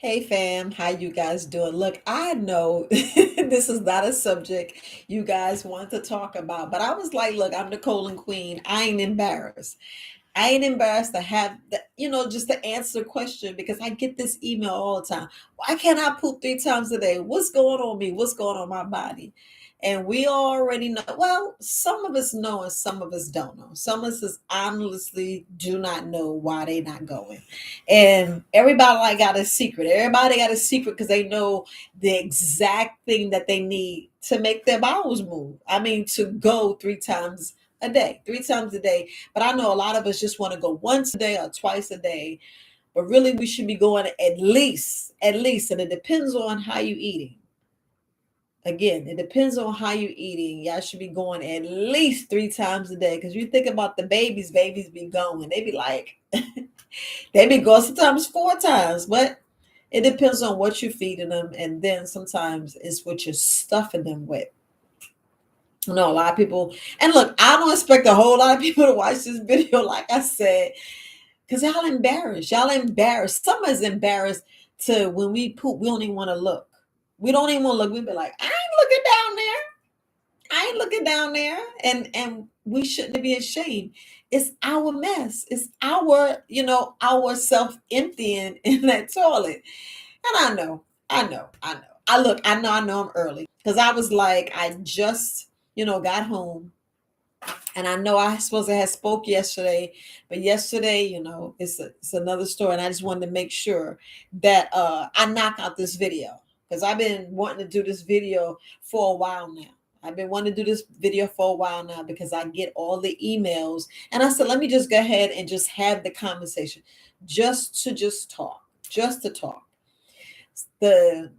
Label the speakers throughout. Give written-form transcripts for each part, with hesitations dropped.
Speaker 1: Hey fam, how you guys doing? Look, I know this is not a subject you guys want to talk about, but I was like, look, I'm Nicole and Queen. I ain't embarrassed. I ain't embarrassed to have the, just to answer the question because I get this email all the time. Why can't I poop 3 times a day? What's going on me? What's going on my body? And we already know. Well, some of us know and some of us don't know. Some of us honestly do not know why they not going. And everybody like got a secret. Everybody got a secret because they know the exact thing that they need to make their bowels move. I mean, to go 3 times a day, 3 times a day. But I know a lot of us just want to go once a day or twice a day. But really, we should be going at least, and it depends on how you eating. Again, it depends on how you eating. Y'all should be going at least 3 times a day. Because you think about the babies be going. They be like, they be going sometimes 4 times. But it depends on what you're feeding them. And then sometimes it's what you're stuffing them with. I know a lot of people, and look, I don't expect a whole lot of people to watch this video, like I said, because y'all embarrassed. Y'all embarrassed. Some of us embarrassed to when we poop, we don't even want to look. We don't even want to look. We be like, I ain't looking down there. I ain't looking down there. And we shouldn't be ashamed. It's our mess. It's our self emptying in that toilet. And I know. I know I'm early. Because I was like, I just, got home. And I know I supposed to have spoke yesterday, but yesterday, it's another story. And I just wanted to make sure that I knock out this video because I've been wanting to do this video for a while now. I've been wanting to do this video for a while now because I get all the emails. And I said, let me just go ahead and just have the conversation, just talk, just to talk. The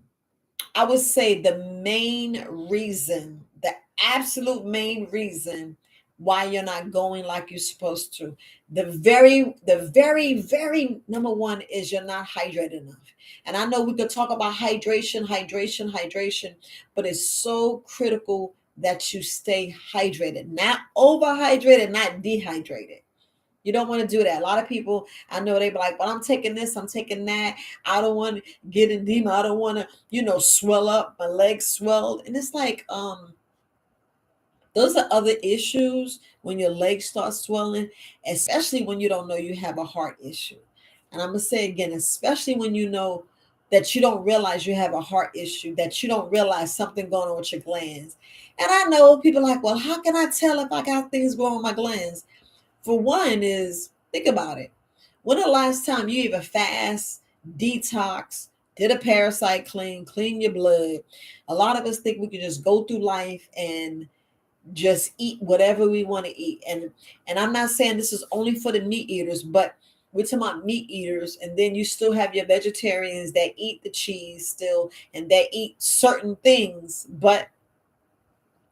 Speaker 1: I would say the main reason, the absolute main reason why you're not going like you're supposed to. The very number one is you're not hydrated enough. And I know we could talk about hydration, but it's so critical that you stay hydrated, not overhydrated, not dehydrated. You don't want to do that. A lot of people I know they be like, well, I'm taking this, I'm taking that. I don't want to get edema. I don't want to, swell up. My legs swell. And it's like, those are other issues when your legs start swelling, especially when you don't know you have a heart issue. And I'm gonna say again, especially when you know that you don't realize you have a heart issue, that you don't realize something going on with your glands. And I know people are like, well, how can I tell if I got things going on with my glands? For one is think about it. When the last time you even fast, detox, did a parasite clean your blood? A lot of us think we can just go through life and just eat whatever we want to eat. And I'm not saying this is only for the meat eaters, but we're talking about meat eaters, and then you still have your vegetarians that eat the cheese still and they eat certain things, but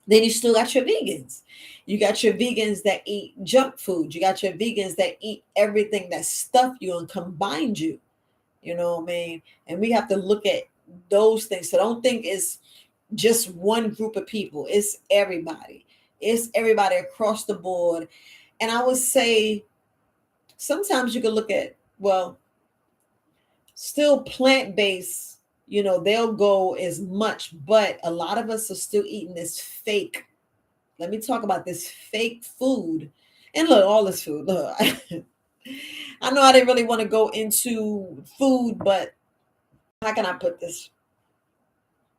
Speaker 1: then you still got your vegans. You got your vegans that eat junk food. You got your vegans that eat everything that stuff you and combined you. You know what I mean? And we have to look at those things. So don't think it's just one group of people. It's everybody. It's everybody across the board. And I would say sometimes you can look at, well, still plant-based, they'll go as much, but a lot of us are still eating this fake. Let me talk about this fake food. And look, all this food. Look, I know I didn't really want to go into food, but how can I put this?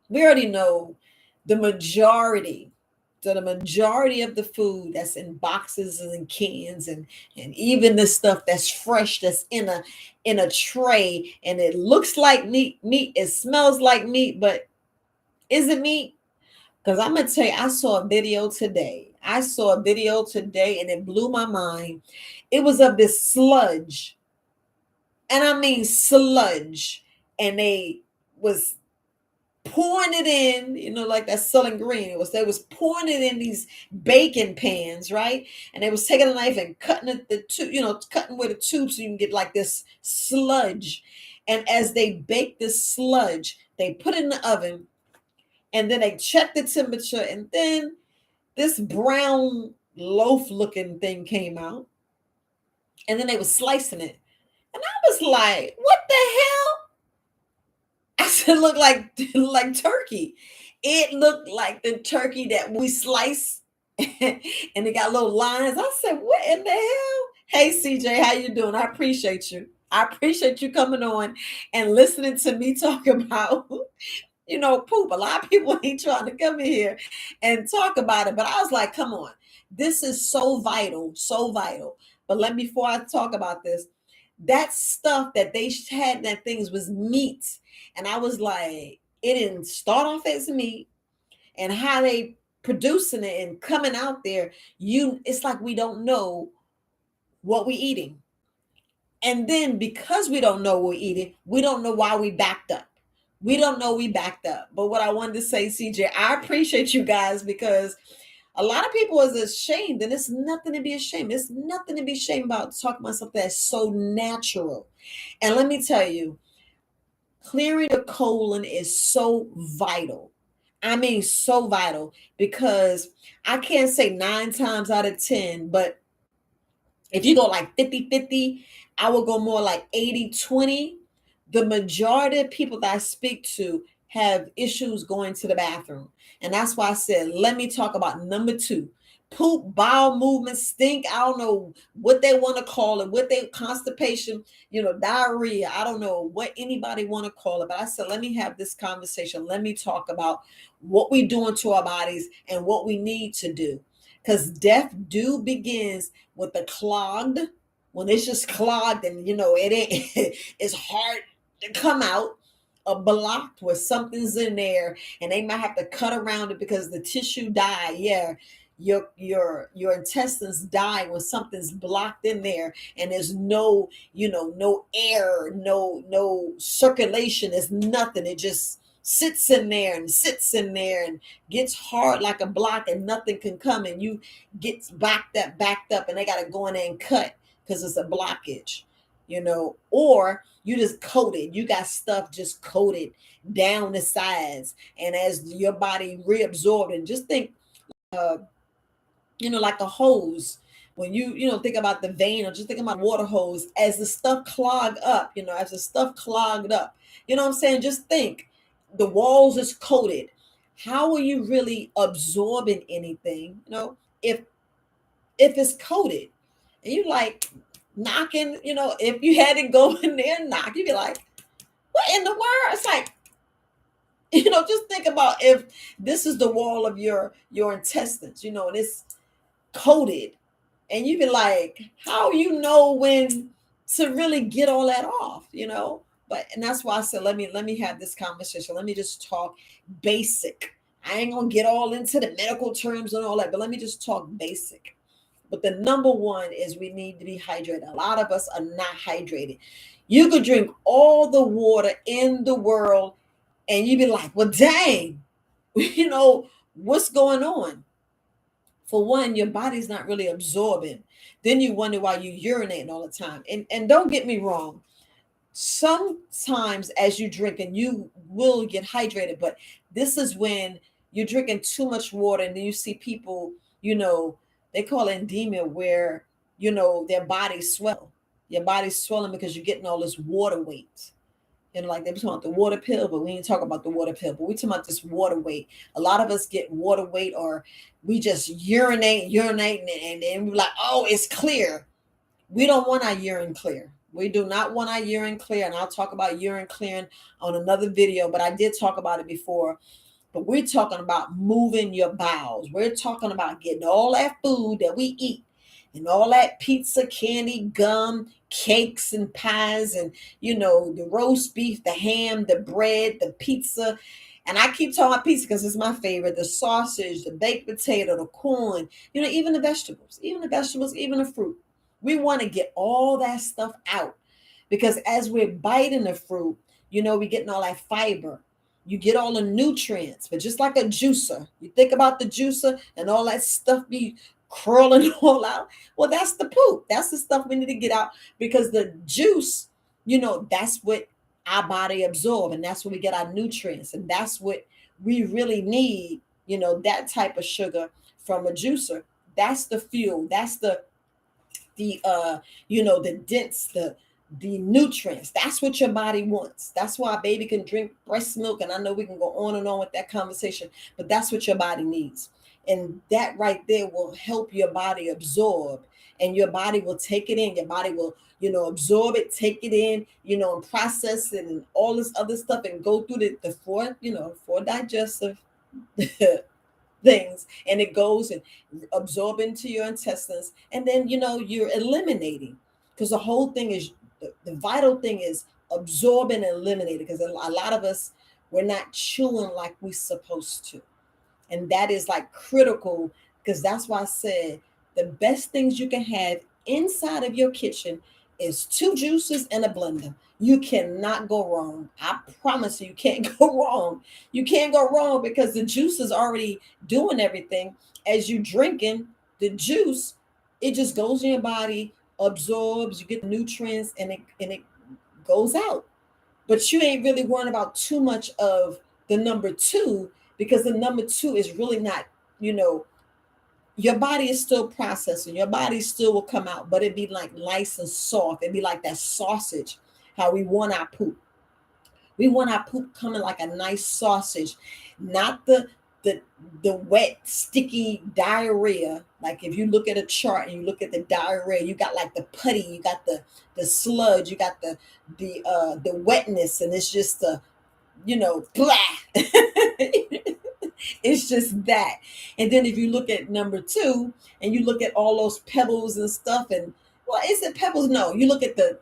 Speaker 1: We already know the majority. So the majority of the food that's in boxes and in cans and even the stuff that's fresh that's in a tray and it looks like meat, it smells like meat, but is it meat? Because I'm gonna tell you, I saw a video today. I saw a video today and it blew my mind. It was of this sludge, and I mean sludge, and they was pouring it in, like that selling green. They was pouring it in these baking pans, right? And they was taking a knife and cutting it cutting with a tube so you can get like this sludge. And as they bake this sludge, they put it in the oven and then they check the temperature, and then this brown loaf looking thing came out, and then they was slicing it. And I was like, what the hell? It looked like turkey. It looked like the turkey that we slice, and it got little lines. I said, "What in the hell?" Hey, CJ, how you doing? I appreciate you. I appreciate you coming on and listening to me talk about poop. A lot of people ain't trying to come in here and talk about it, but I was like, come on, this is so vital, so vital. But before I talk about this, that stuff that they had, that things was meat, and I was like, it didn't start off as meat, and how they producing it and coming out there, it's like we don't know what we eating. And then because we don't know what we're eating, we don't know why we backed up. We don't know we backed up. But what I wanted to say, CJ, I appreciate you guys, because a lot of people is ashamed, and it's nothing to be ashamed. It's nothing to be ashamed about, talking about something that's so natural. And let me tell you, clearing the colon is so vital. I mean, so vital, because I can't say 9 times out of 10, but if you go like 50-50, I will go more like 80-20. The majority of people that I speak to have issues going to the bathroom. And that's why I said, let me talk about number two. Poop, bowel movement, stink. I don't know what they want to call it, what they constipation, diarrhea. I don't know what anybody want to call it. But I said, let me have this conversation. Let me talk about what we doing to our bodies and what we need to do. Because death do begins with the clogged, when it's just clogged, and it ain't it's hard to come out, blocked where something's in there, and they might have to cut around it because the tissue die. Yeah, your intestines die when something's blocked in there, and there's no air, no circulation. There's nothing. It just sits in there and sits in there and gets hard like a block, and nothing can come, and you gets backed up, and they got to go in there and cut because it's a blockage, or you just coated, you got stuff just coated down the sides, and as your body reabsorbed. And just think, uh like a hose, when you think about the vein, or just think about water hose, as the stuff clogged up, as the stuff clogged up, what I'm saying, just think, the walls is coated. How are you really absorbing anything, if it's coated? And you like knocking, if you had to go in there and knock, you'd be like, what in the world? It's like, just think about if this is the wall of your intestines, and it's coated, and you be like, how when to really get all that off? But and that's why I said, let me have this conversation. Let me just talk basic. I ain't gonna get all into the medical terms and all that, but let me just talk basic. But the number one is we need to be hydrated. A lot of us are not hydrated. You could drink all the water in the world, and you'd be like, well, dang, what's going on? For one, your body's not really absorbing. Then you wonder why you urinating all the time. And don't get me wrong, sometimes as you drink, and you will get hydrated, but this is when you're drinking too much water, and then you see people, they call it edema, where their bodies swell. Your body's swelling because you're getting all this water weight. Like they be talking about the water pill, but we ain't talking about the water pill, but we talking about this water weight. A lot of us get water weight, or we just urinating, and then we're like, oh, it's clear. We don't want our urine clear. We do not want our urine clear. And I'll talk about urine clearing on another video, but I did talk about it before. But we're talking about moving your bowels. We're talking about getting all that food that we eat, and all that pizza, candy, gum, cakes, and pies, and the roast beef, the ham, the bread, the pizza. And I keep talking about pizza because it's my favorite. The sausage, the baked potato, the corn, even the vegetables, even the fruit. We want to get all that stuff out, because as we're biting the fruit, we're getting all that fiber. You get all the nutrients. But just like a juicer, you think about the juicer and all that stuff be curling all out. Well, that's the poop. That's the stuff we need to get out, because the juice, that's what our body absorb, and that's where we get our nutrients, and that's what we really need. That type of sugar from a juicer. That's the fuel. That's the the dense, the nutrients. That's what your body wants. That's why a baby can drink breast milk. And I know we can go on and on with that conversation, but that's what your body needs. And that right there will help your body absorb, and your body will take it in. Your body will, absorb it, take it in, and process it and all this other stuff and go through the four digestive things, and it goes and absorb into your intestines, and then you're eliminating, because the whole thing is the vital thing is absorb and eliminate, because a lot of us, we're not chewing like we're supposed to, and that is like critical, because that's why I said the best things you can have inside of your kitchen is two juices and a blender. You cannot go wrong. I promise you can't go wrong. You can't go wrong because the juice is already doing everything. As you drinking the juice, it just goes in your body, absorbs, you get the nutrients, and it goes out. But you ain't really worrying about too much of the number two, because the number two is really not, you know, your body is still processing. Your body still will come out, but it'd be like nice and soft. It'd be like that sausage, how we want our poop. We want our poop coming like a nice sausage, not the the wet, sticky diarrhea. Like if you look at a chart and you look at the diarrhea, you got like the putty, you got the sludge, you got the wetness, and it's just blah. It's just that. And then if you look at number two and you look at all those pebbles and stuff, and well, is it pebbles? No, you look at the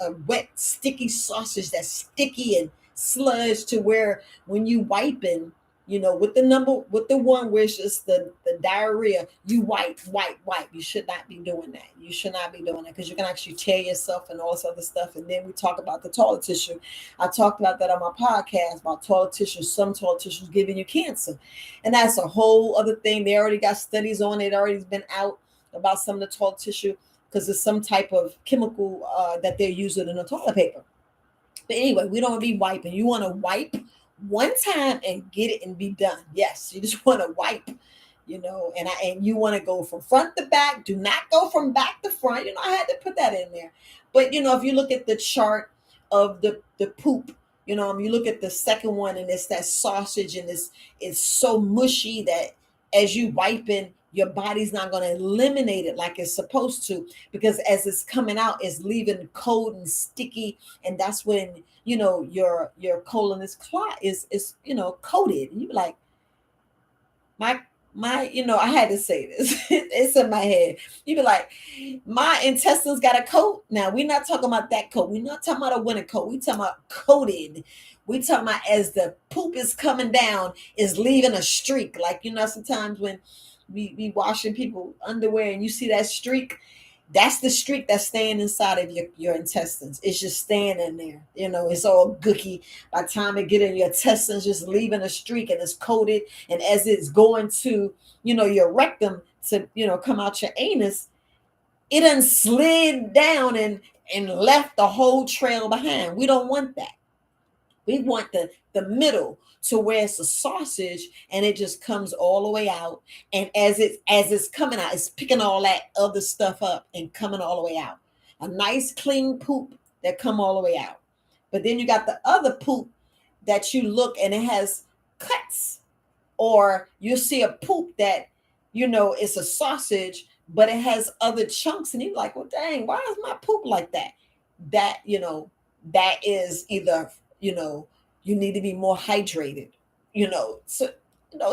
Speaker 1: a wet, sticky sausage that's sticky and sludge, to where when you wiping, with the one where it's just the diarrhea, you wipe. You should not be doing that. You should not be doing that, because you can actually tear yourself and all this other stuff. And then we talk about the toilet tissue. I talked about that on my podcast about toilet tissue. Some toilet tissues giving you cancer, and that's a whole other thing. They already got studies on it. Already been out about some of the toilet tissue, because there's some type of chemical that they're using in the toilet paper. But anyway, we don't want to be wiping. You want to wipe one time and get it and be done. Yes, you just want to wipe, and you want to go from front to back. Do not go from back to front. I had to put that in there. But if you look at the chart of the poop, you look at the second one, and it's that sausage, and it's so mushy that as you wiping, your body's not going to eliminate it like it's supposed to, because as it's coming out, it's leaving cold and sticky, and that's when your colon is clot is coated, and you be like, my I had to say this. It's in my head. You be like, my intestines got a coat. Now we're not talking about that coat. We're not talking about a winter coat. We talking about coated. We talking about as the poop is coming down, is leaving a streak. Like sometimes when we washing people underwear and you see that streak, that's the streak that's staying inside of your intestines. It's just staying in there. It's all gooky. By the time it get in your intestines, just leaving a streak, and it's coated. And as it's going to, your rectum to, come out your anus, it done slid down and left the whole trail behind. We don't want that. We want the middle, to where it's a sausage and it just comes all the way out. And as it's coming out, it's picking all that other stuff up and coming all the way out. A nice clean poop that come all the way out. But then you got the other poop that you look and it has cuts, or you see a poop that it's a sausage, but it has other chunks, and you're like, well, dang, why is my poop like that? That is either you need to be more hydrated. So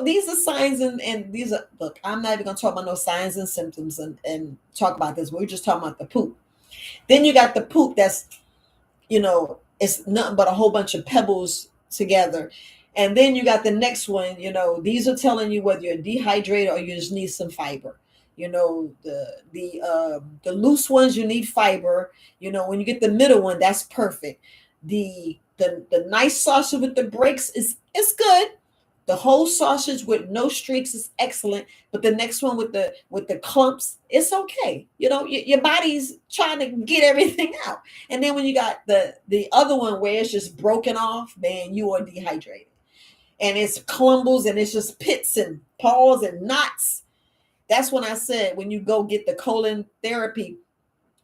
Speaker 1: these are signs, and these are, look, I'm not even gonna talk about no signs and symptoms and talk about this. We're just talking about the poop. Then you got the poop that's it's nothing but a whole bunch of pebbles together. And then you got the next one, these are telling you whether you're dehydrated or you just need some fiber. The loose ones, you need fiber. When you get the middle one, that's perfect. The nice sausage with the breaks is good. The whole sausage with no streaks is excellent, but the next one with the clumps, it's okay. Your body's trying to get everything out. And then when you got the other one where it's just broken off, man, you are dehydrated. And it's clumbles and it's just pits and paws and knots. That's when I said, when you go get the colon therapy,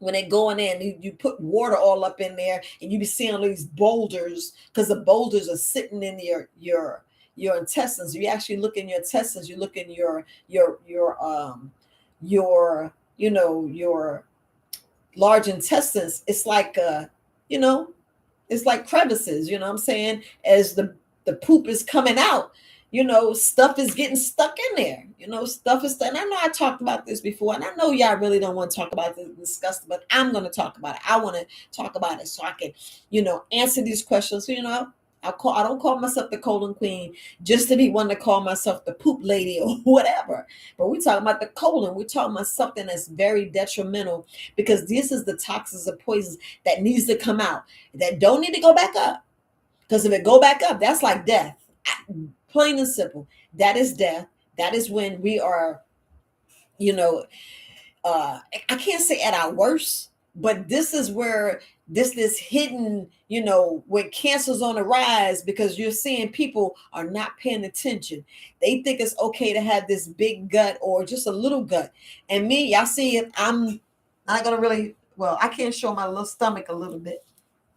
Speaker 1: when they go in there and you put water all up in there, and you be seeing all these boulders, because the boulders are sitting in your intestines. You actually look in your intestines, you look in your your large intestines. It's like you know it's like crevices, you know what I'm saying? As the poop is coming out, stuff is getting stuck in there. Stuff is stuck. And I know I talked about this before, and I know y'all really don't want to talk about this and discuss it, but I'm going to talk about it. I want to talk about it so I can, answer these questions. So, I don't call myself the colon queen just to be one to call myself the poop lady or whatever. But we're talking about the colon. We're talking about something that's very detrimental, because this is the toxins and poisons that needs to come out, that don't need to go back up. Because if it go back up, that's like death. Plain and simple. That is death. That is when we are, you know, I can't say at our worst, but this is where this hidden, where cancer's on the rise, because you're seeing people are not paying attention. They think it's okay to have this big gut or just a little gut. And me, y'all see it, I'm not gonna really, well, I can't show my little stomach a little bit,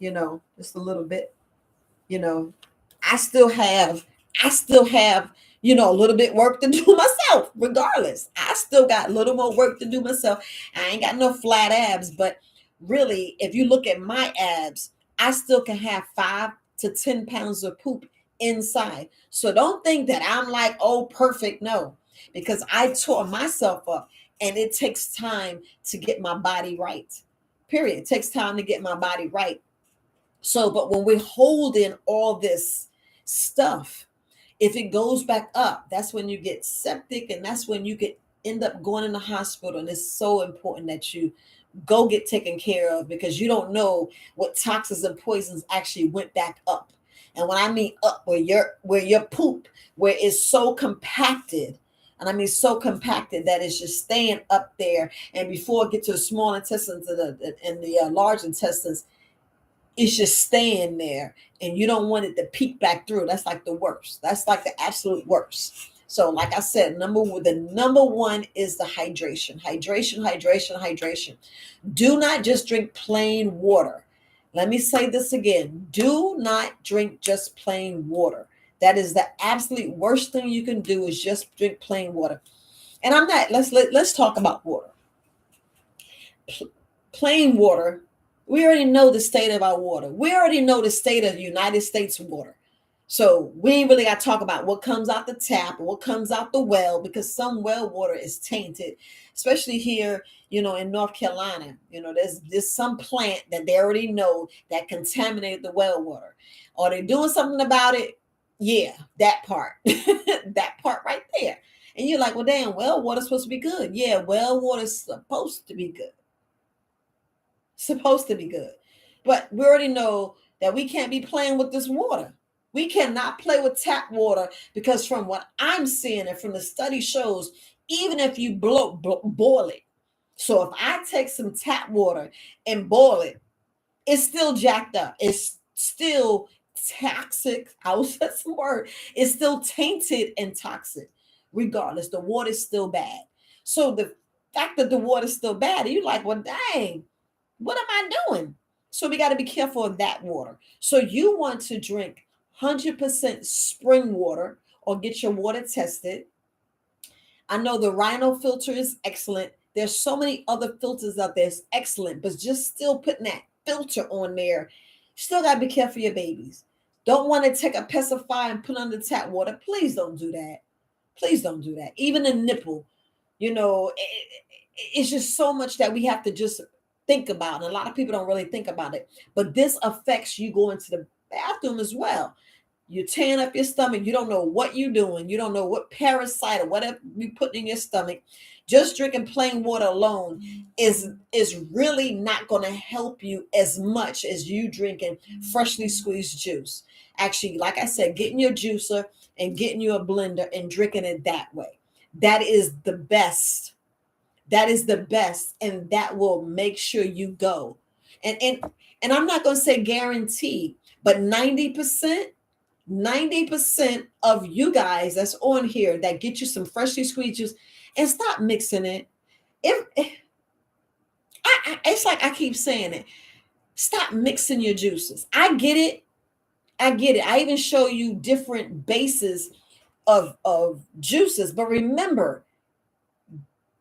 Speaker 1: just a little bit, you know. I still have, I still have, a little bit work to do myself, regardless. I still got a little more work to do myself. I ain't got no flat abs, but really, if you look at my abs, I still can have 5 to 10 pounds of poop inside. So don't think that I'm like, oh, perfect. No, because I tore myself up, and it takes time to get my body right. Period. It takes time to get my body right. So, but when we're holding all this stuff, if it goes back up, that's when you get septic, and that's when you could end up going in the hospital. And it's so important that you go get taken care of, because you don't know what toxins and poisons actually went back up. And when I mean up, where your poop, where it's so compacted, and I mean so compacted that it's just staying up there, and before it get to the small intestines and the large intestines, it's just staying there, and you don't want it to peek back through. That's like the worst. That's like the absolute worst. So like I said, the number one is the hydration. Hydration. Do not just drink plain water. Let me say this again. Do not drink just plain water. That is the absolute worst thing you can do, is just drink plain water. And I'm not, let's talk about water. Plain water, we already know the state of our water. We already know the state of the United States water. So we ain't really got to talk about what comes out the tap or what comes out the well, because some well water is tainted, especially here, in North Carolina. There's some plant that they already know that contaminated the well water. Are they doing something about it? Yeah, that part, that part right there. And you're like, well, damn, well water's supposed to be good. Yeah, well water's supposed to be good. Supposed to be good. But we already know that we can't be playing with this water. We cannot play with tap water, because from what I'm seeing and from the study shows, even if you boil it. So if I take some tap water and boil it, it's still jacked up. It's still toxic. I was that word. It's still tainted and toxic. Regardless, the water's still bad. So the fact that the water's still bad, you're like, well, dang, what am I doing? So we got to be careful of that water. So you want to drink 100% spring water, or get your water tested. I know the Rhino filter is excellent. There's so many other filters out there. It's excellent, but just still putting that filter on there, still got to be careful of your babies. Don't want to take a pacifier and put under tap water. Please don't do that. Please don't do that. Even a nipple, it's just so much that we have to just think about. And a lot of people don't really think about it. But this affects you going to the bathroom as well. You're tearing up your stomach. You don't know what you're doing. You don't know what parasite or whatever you put in your stomach. Just drinking plain water alone is really not going to help you as much as you drinking freshly squeezed juice. Actually, like I said, getting your juicer and getting you a blender and drinking it that way. That is the best. That is the best, and that will make sure you go. And I'm not going to say guarantee, but 90% of you guys that's on here that get you some freshly squeezed juice, and stop mixing it. If It's like I keep saying it. Stop mixing your juices. I get it. I get it. I even show you different bases of juices, but remember,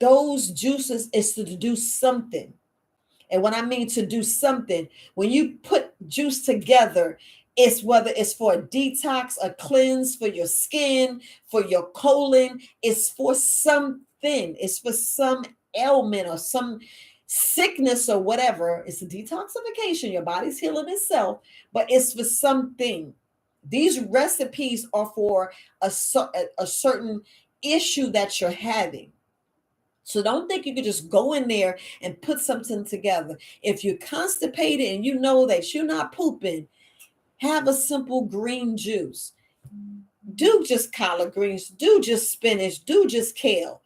Speaker 1: those juices is to do something. And when I mean to do something, when you put juice together, it's whether it's for a detox, a cleanse, for your skin, for your colon, it's for something. It's for some ailment or some sickness or whatever. It's a detoxification. Your body's healing itself, but it's for something. These recipes are for a certain issue that you're having. So don't think you could just go in there and put something together. If you're constipated and you know that you're not pooping, have a simple green juice. Do just collard greens, do just spinach, do just kale.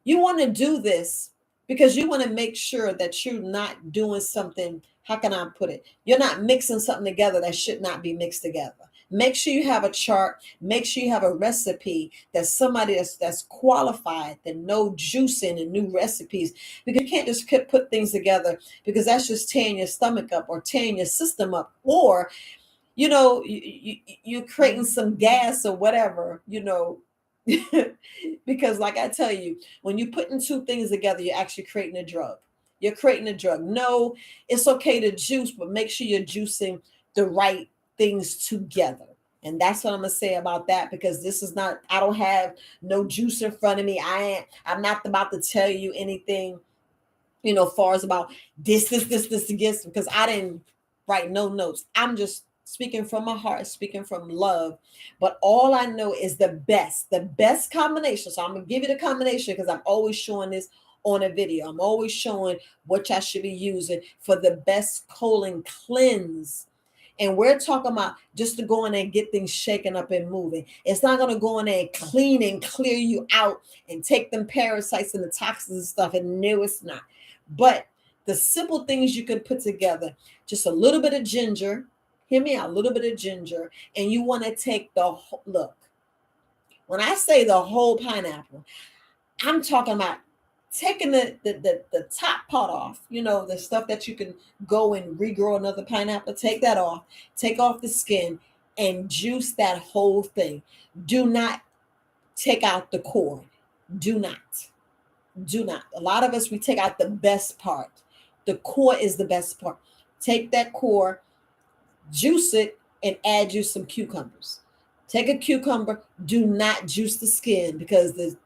Speaker 1: You want to do this because you want to make sure that you're not doing something. How can I put it? You're not mixing something together that should not be mixed together. Make sure you have a chart. Make sure you have a recipe that somebody that's qualified, that know juicing and new recipes. Because you can't just put things together because that's just tearing your stomach up or tearing your system up, or you're creating some gas or whatever, because like I tell you, when you're putting two things together, you're actually creating a drug. You're creating a drug. No, it's okay to juice, but make sure you're juicing the right things together. And that's what I'm gonna say about that, because this is not, I don't have no juice in front of me. I'm not about to tell you anything, far as about this against, because I didn't write no notes. I'm just speaking from my heart, speaking from love. But all I know is the best combination. So I'm gonna give you the combination because I'm always showing this on a video. I'm always showing what y'all should be using for the best colon cleanse. And we're talking about just to go in there and get things shaken up and moving. It's not going to go in there and clean and clear you out and take them parasites and the toxins and stuff. And no, it's not. But the simple things you can put together, just a little bit of ginger, hear me out, a little bit of ginger, and you want to take look, when I say the whole pineapple, I'm talking about taking the top part off, the stuff that you can go and regrow another pineapple, take that off, take off the skin, and juice that whole thing. Do not take out the core. Do not. Do not. A lot of us, we take out the best part. The core is the best part. Take that core, juice it, and add you some cucumbers. Take a cucumber. Do not juice the skin because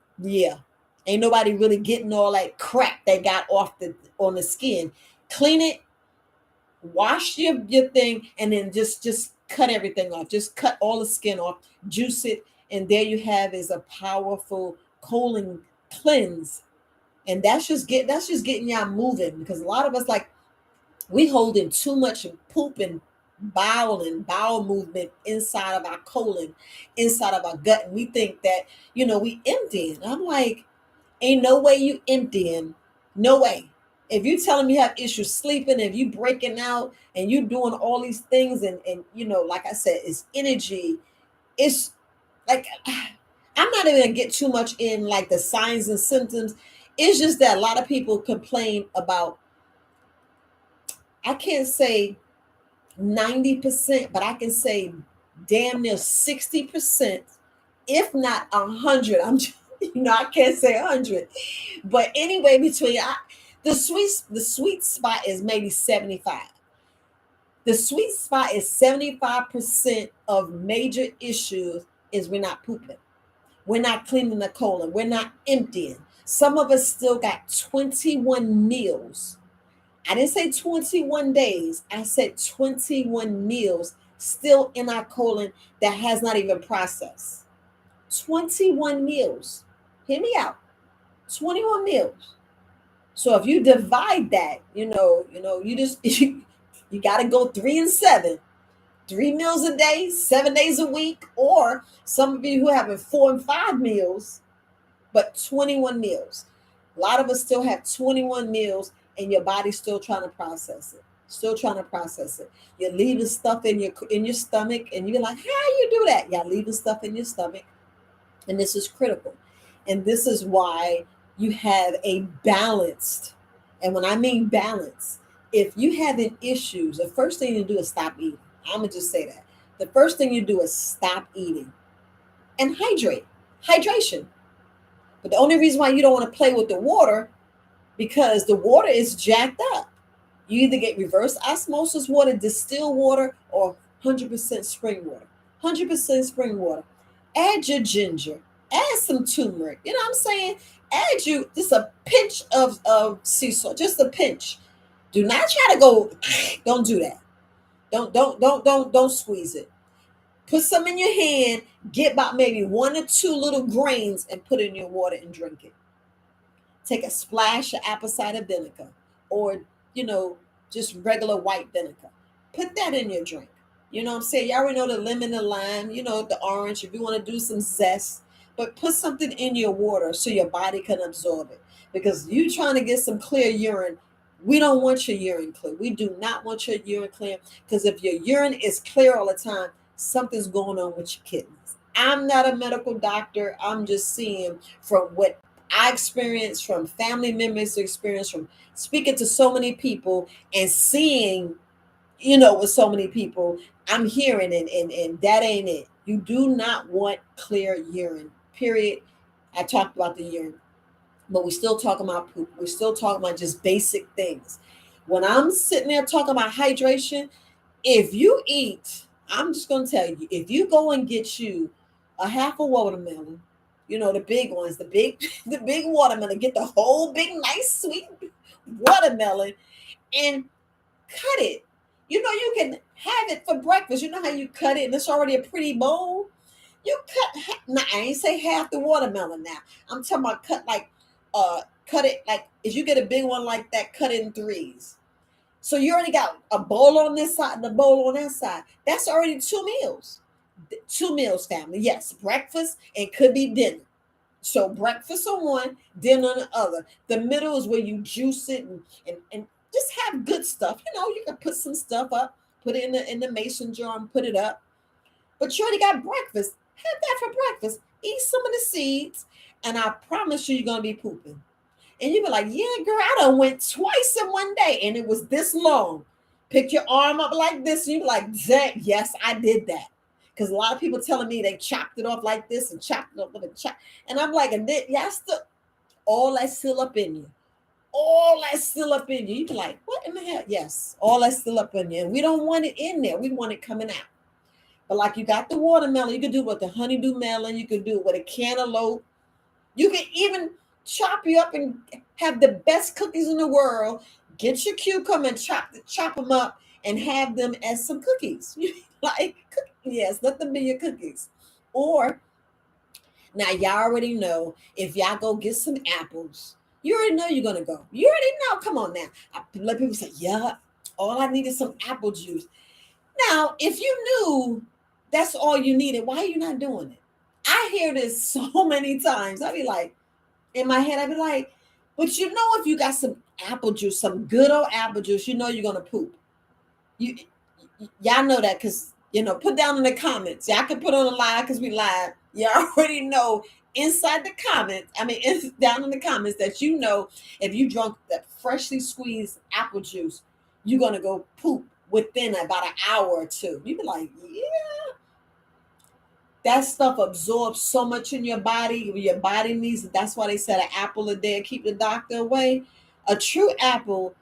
Speaker 1: ain't nobody really getting all that crap they got off on the skin. Clean it, wash your thing, and then just cut everything off. Just cut all the skin off, juice it, and there you have is a powerful colon cleanse. And that's just getting y'all moving, because a lot of us, like, we holding too much poop and bowel movement inside of our colon, inside of our gut, and we think that we emptying. I'm like, ain't no way you emptying. No way. If you telling me you have issues sleeping, if you breaking out and you doing all these things, and like I said, it's energy. It's like, I'm not even gonna get too much in like the signs and symptoms. It's just that a lot of people complain about, I can't say 90%, but I can say damn near 60%, if not 100. I can't say 100, but anyway, the sweet spot is maybe 75. The sweet spot is 75% of major issues is we're not pooping. We're not cleaning the colon. We're not emptying. Some of us still got 21 meals. I didn't say 21 days. I said 21 meals still in our colon that has not even processed. 21 meals. Hear me out. 21 meals. So if you divide that, you just you got to go 3 and 7. 3 meals a day, 7 days a week, or some of you who having 4 and 5 meals, but 21 meals. A lot of us still have 21 meals and your body's still trying to process it. Still trying to process it. You're leaving stuff in your stomach, and you're like, how you do that? You're leaving stuff in your stomach. And this is critical. And this is why you have a balanced And when I mean balance, if you having issues, the first thing you do is stop eating. I'm gonna just say that. The first thing you do is stop eating and hydrate. Hydration. But the only reason why you don't want to play with the water, because the water is jacked up. You either get reverse osmosis water, distilled water, or 100% spring water. 100% spring water. Add your ginger. Add some turmeric. You know what I'm saying? Add you just a pinch of sea salt. Just a pinch. Do not try to go. Don't do that. Don't squeeze it. Put some in your hand. Get about maybe one or two little grains and put it in your water and drink it. Take a splash of apple cider vinegar, or, you know, just regular white vinegar. Put that in your drink. You know what I'm saying? You already know the lemon, the lime, you know, the orange, if you want to do some zest. But put something in your water so your body can absorb it. Because you trying to get some clear urine, we don't want your urine clear. We do not want your urine clear, because if your urine is clear all the time, something's going on with your kidneys. I'm not a medical doctor. I'm just seeing from what I experienced, from family members experience, from speaking to so many people and seeing, you know, with so many people, I'm hearing, and that ain't it. You do not want clear urine, period. I talked about the urine, but we're still talking about poop. We're still talking about just basic things. When I'm sitting there talking about hydration, if you eat, I'm just going to tell you, if you go and get you a half a watermelon, you know, the big ones, the big the big watermelon, get the whole big nice sweet watermelon and cut it. You know, you can have it for breakfast. You know how you cut it and it's already a pretty bowl? You cut, now I ain't say half the watermelon now. I'm talking about cut it like, if you get a big one like that, cut it in threes. So you already got a bowl on this side and a bowl on that side. That's already two meals. Two meals, family. Yes, breakfast and could be dinner. So breakfast on one, dinner on the other. The middle is where you juice it and just have good stuff. You know, you can put some stuff up, put it in the mason jar and put it up. But you already got breakfast. Have that for breakfast. Eat some of the seeds, and I promise you, you're gonna be pooping. And you be like, yeah, girl, I done went twice in one day, and it was this long. Pick your arm up like this, and you be like, Zach, yes, I did that. Because a lot of people telling me they chopped it off like this and chopped it up with a chop. And I'm like, and then, yeah, still, all that's still up in you. All that's still up in you. You be like, what in the hell? Yes, all that's still up in you. And we don't want it in there. We want it coming out. But like, you got the watermelon, you can do it with the honeydew melon, you can do it with a cantaloupe. You can even chop you up and have the best cookies in the world. Get your cucumber and chop them up and have them as some cookies. Like, yes, let them be your cookies. Or, now y'all already know, if y'all go get some apples, you already know you're gonna go. You already know. Come on now. I let people say, yeah, all I need is some apple juice. Now, if you knew that's all you needed, why are you not doing it? I hear this so many times. I be like, in my head, I'd be like, but you know, if you got some apple juice, some good old apple juice, you know you're gonna poop. You y'all know that, because, you know, put down in the comments. Y'all can put on a live because we live. Y'all already know inside the comments. I mean, it's down in the comments that, you know, if you drunk that freshly squeezed apple juice, you're gonna go poop within about an hour or two. You be like, yeah, that stuff absorbs so much in your body. Your body needs it. That's why they said an apple a day keep the doctor away. A true apple,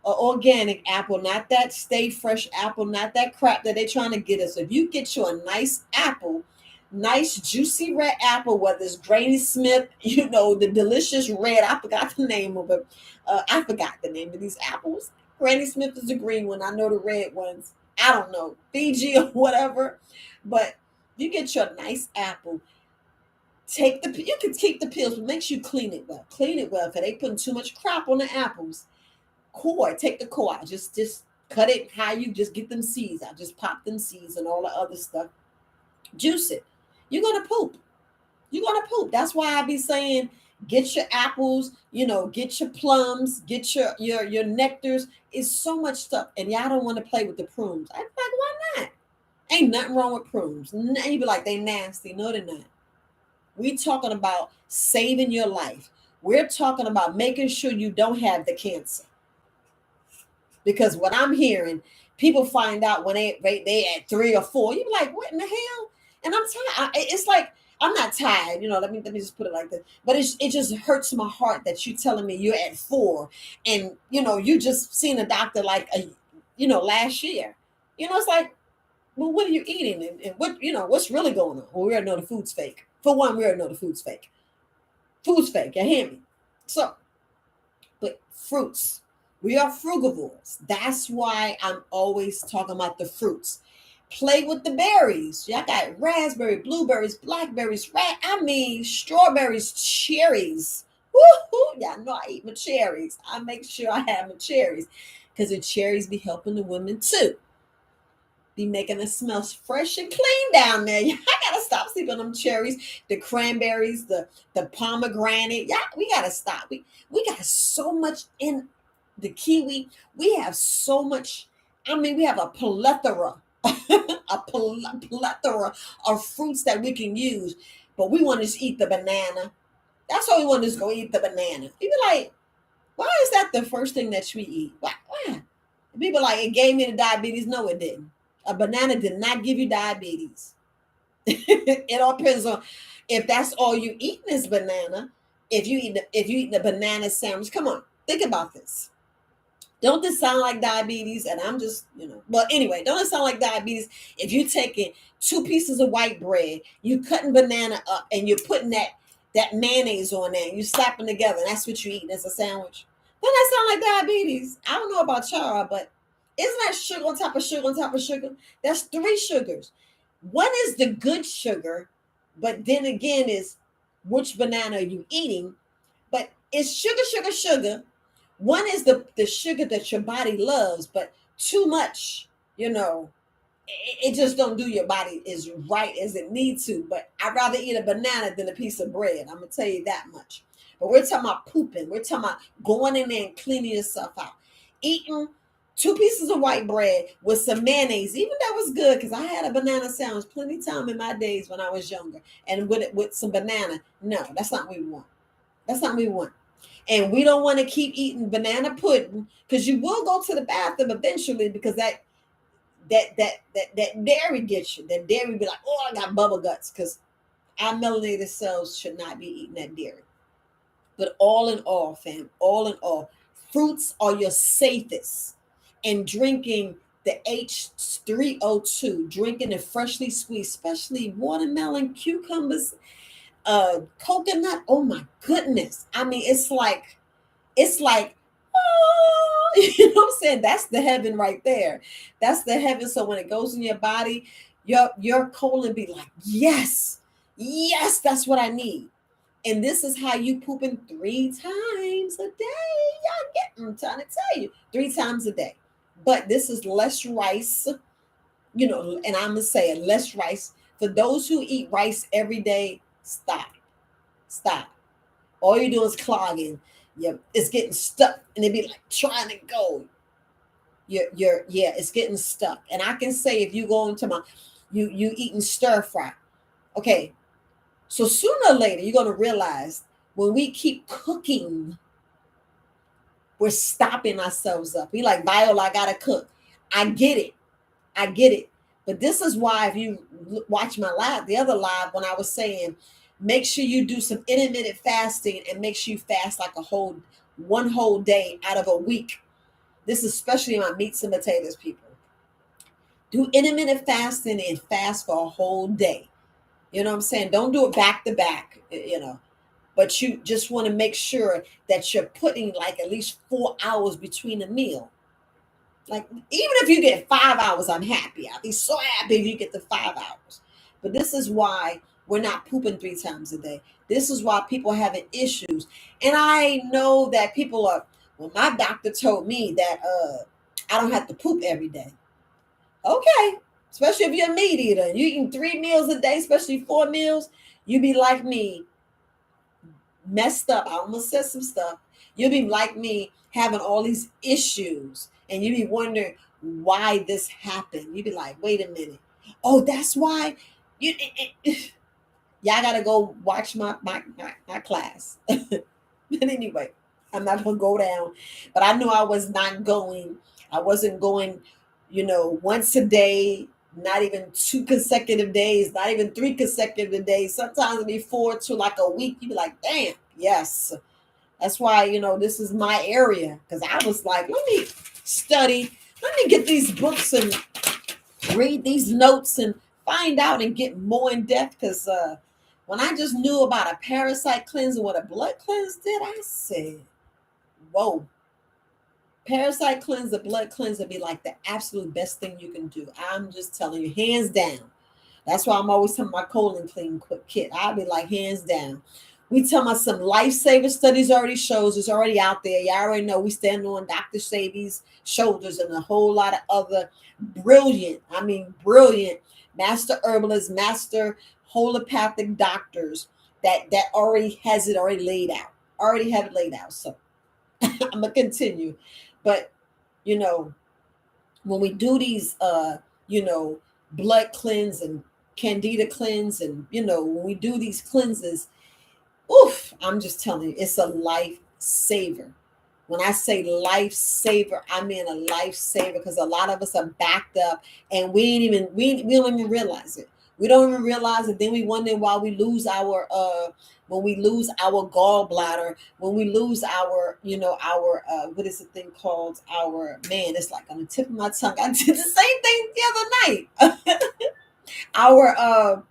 Speaker 1: an organic apple, not that stay fresh apple, not that crap that they're trying to get us. If you get you a nice apple, nice juicy red apple, whether it's Granny Smith, you know, the delicious red, I forgot the name of it. I forgot the name of these apples. Granny Smith is the green one. I know the red ones. I don't know, Fiji or whatever. But you get your nice apple. You can keep the peels, but make sure you clean it well. Clean it well, because they putting too much crap on the apples. Core, take the core out. Just cut it how you just get them seeds out. Just pop them seeds and all the other stuff. Juice it. You're gonna poop. You're gonna poop. That's why I be saying, get your apples, you know, get your plums, get your nectars. It's so much stuff. And y'all don't want to play with the prunes. I'm like, why not? Ain't nothing wrong with prunes. And you be like, they nasty. No, they're not. We talking about saving your life. We're talking about making sure you don't have the cancer. Because what I'm hearing, people find out when they at 3 or 4. You be like, what in the hell? And I'm tired. It's like I'm not tired. Let me just put it like this. But it just hurts my heart that you telling me you're at 4, and you just seen a doctor like last year. It's like, well, what are you eating, and what's really going on? Well, we already know the food's fake. For one, we already know the food's fake. Food's fake. You hear me? So, but fruits. We are frugivores. That's why I'm always talking about the fruits. Play with the berries. Y'all got raspberry, blueberries, blackberries, strawberries, cherries. Woohoo! Y'all know I eat my cherries. I make sure I have my cherries because the cherries be helping the women too. Be making it smell fresh and clean down there. I gotta stop sleeping on them cherries, the cranberries, the pomegranate. Yeah, we gotta stop. We got so much in the kiwi. We have so much. We have a plethora, plethora of fruits that we can use. But we want to just eat the banana. That's all we want to just go eat the banana. You be like, why is that the first thing that we eat? Why? People like, it gave me the diabetes. No, it didn't. A banana did not give you diabetes. It all depends on if that's all you eating is banana. If you eat the banana sandwich, come on, think about this. Don't this sound like diabetes? And I'm just, But anyway, don't it sound like diabetes? If you're taking 2 pieces of white bread, you cutting banana up, and you're putting that mayonnaise on there, and you slap them together, and that's what you eat as a sandwich. Don't that sound like diabetes? I don't know about y'all, but isn't that sugar on top of sugar on top of sugar? That's 3 sugars. One is the good sugar, but then again is which banana are you eating? But it's sugar, sugar, sugar. One is the sugar that your body loves, but too much, it just don't do your body as right as it needs to. But I'd rather eat a banana than a piece of bread. I'm gonna tell you that much. But we're talking about pooping. We're talking about going in there and cleaning yourself out. Eating 2 pieces of white bread with some mayonnaise. Even that was good because I had a banana sandwich plenty of time in my days when I was younger. And with some banana. No, that's not what we want. That's not what we want. And we don't want to keep eating banana pudding because you will go to the bathroom eventually because that dairy gets you. That dairy be like, oh, I got bubble guts because our melanated cells should not be eating that dairy. But all in all, fam, all in all, fruits are your safest. And drinking the H3O2, drinking it freshly squeezed, especially watermelon, cucumbers, coconut. Oh my goodness. It's like, oh, you know what I'm saying? That's the heaven right there. That's the heaven. So when it goes in your body, your colon be like, yes, yes, that's what I need. And this is how you pooping 3 times a day. I'm trying to tell you, 3 times a day. But this is less rice, and I'm gonna say it, less rice. For those who eat rice every day, stop. Stop. All you do is clogging. It's getting stuck, and it be like trying to go. It's getting stuck. And I can say if you go into you eating stir fry, okay. So sooner or later you're gonna realize when we keep cooking, we're stopping ourselves up. We like, Viola, I gotta cook. I get it. I get it. But this is why if you watch my live, the other live, when I was saying, make sure you do some intermittent fasting and make sure you fast like one whole day out of a week. This is especially on meats and potatoes, people. Do intermittent fasting and fast for a whole day. You know what I'm saying? Don't do it back to back, but you just want to make sure that you're putting like at least 4 hours between a meal. Like, even if you get 5 hours, I'm happy. I'll be so happy if you get the 5 hours. But this is why we're not pooping 3 times a day. This is why people are having issues. And I know that people are, well, my doctor told me that I don't have to poop every day. Okay. Especially if you're a meat eater. You eating 3 meals a day, especially 4 meals, you be like me, messed up. I almost said some stuff. You'll be like me, having all these issues. And you be wondering why this happened. You be like, wait a minute. Oh, that's why. Y'all gotta go watch my class. But anyway, I'm not gonna go down. But I knew I was not going. I wasn't going, once a day, not even 2 consecutive days, not even 3 consecutive days. Sometimes it'd be 4 to like a week. You'd be like, damn, yes. That's why, this is my area. Because I was like, let me study, let me get these books and read these notes and find out and get more in depth. Because when I just knew about a parasite cleanse and what a blood cleanse did, I said, whoa. Parasite cleanse, the blood cleanse would be like the absolute best thing you can do. I'm just telling you, hands down. That's why I'm always telling my colon clean quick kit. I'll be like, hands down. We tell my some lifesaver studies already shows, it's already out there. Y'all already know we stand on Dr. Sabi's shoulders and a whole lot of other brilliant master herbalists, master holopathic doctors that already laid out. Already have it laid out. So I'm gonna continue. But you know, when we do these blood cleanse and candida cleanse, and when we do these cleanses, oof, I'm just telling you, it's a lifesaver. When I say lifesaver, I mean a lifesaver, because a lot of us are backed up and we don't even realize it. We don't even realize it. Then we wonder why we lose our when we lose our gallbladder, when we lose our, our what is the thing called? Our man, it's like on the tip of my tongue. I did the same thing the other night. Our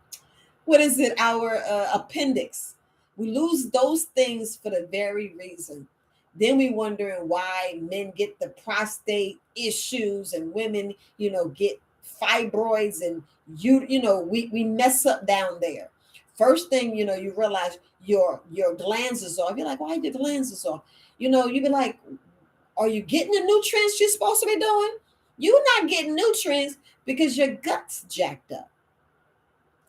Speaker 1: what is it? Our appendix. We lose those things for the very reason. Then we wondering why men get the prostate issues and women, get fibroids, and we mess up down there. First thing, you realize your glands is off. You're like, why your glands is off? You be like, are you getting the nutrients you're supposed to be doing? You're not getting nutrients because your gut's jacked up.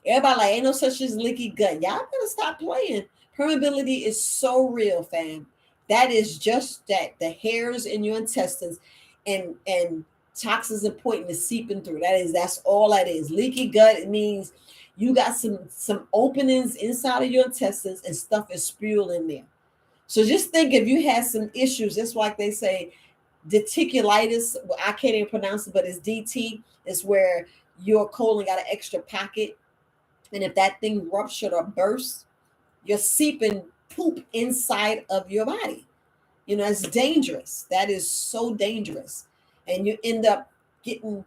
Speaker 1: Everybody like, ain't no such as leaky gut. Y'all better stop playing. Permeability is so real, fam. That is just that. The hairs in your intestines and toxins and poison is seeping through. That's all that is. Leaky gut, it means you got some openings inside of your intestines and stuff is spewing in there. So just think, if you had some issues, that's like they say denticulitis. Well, I can't even pronounce it, but it's DT. It's where your colon got an extra pocket. And if that thing ruptured or burst, you're seeping poop inside of your body. It's dangerous. That is so dangerous. And you end up getting,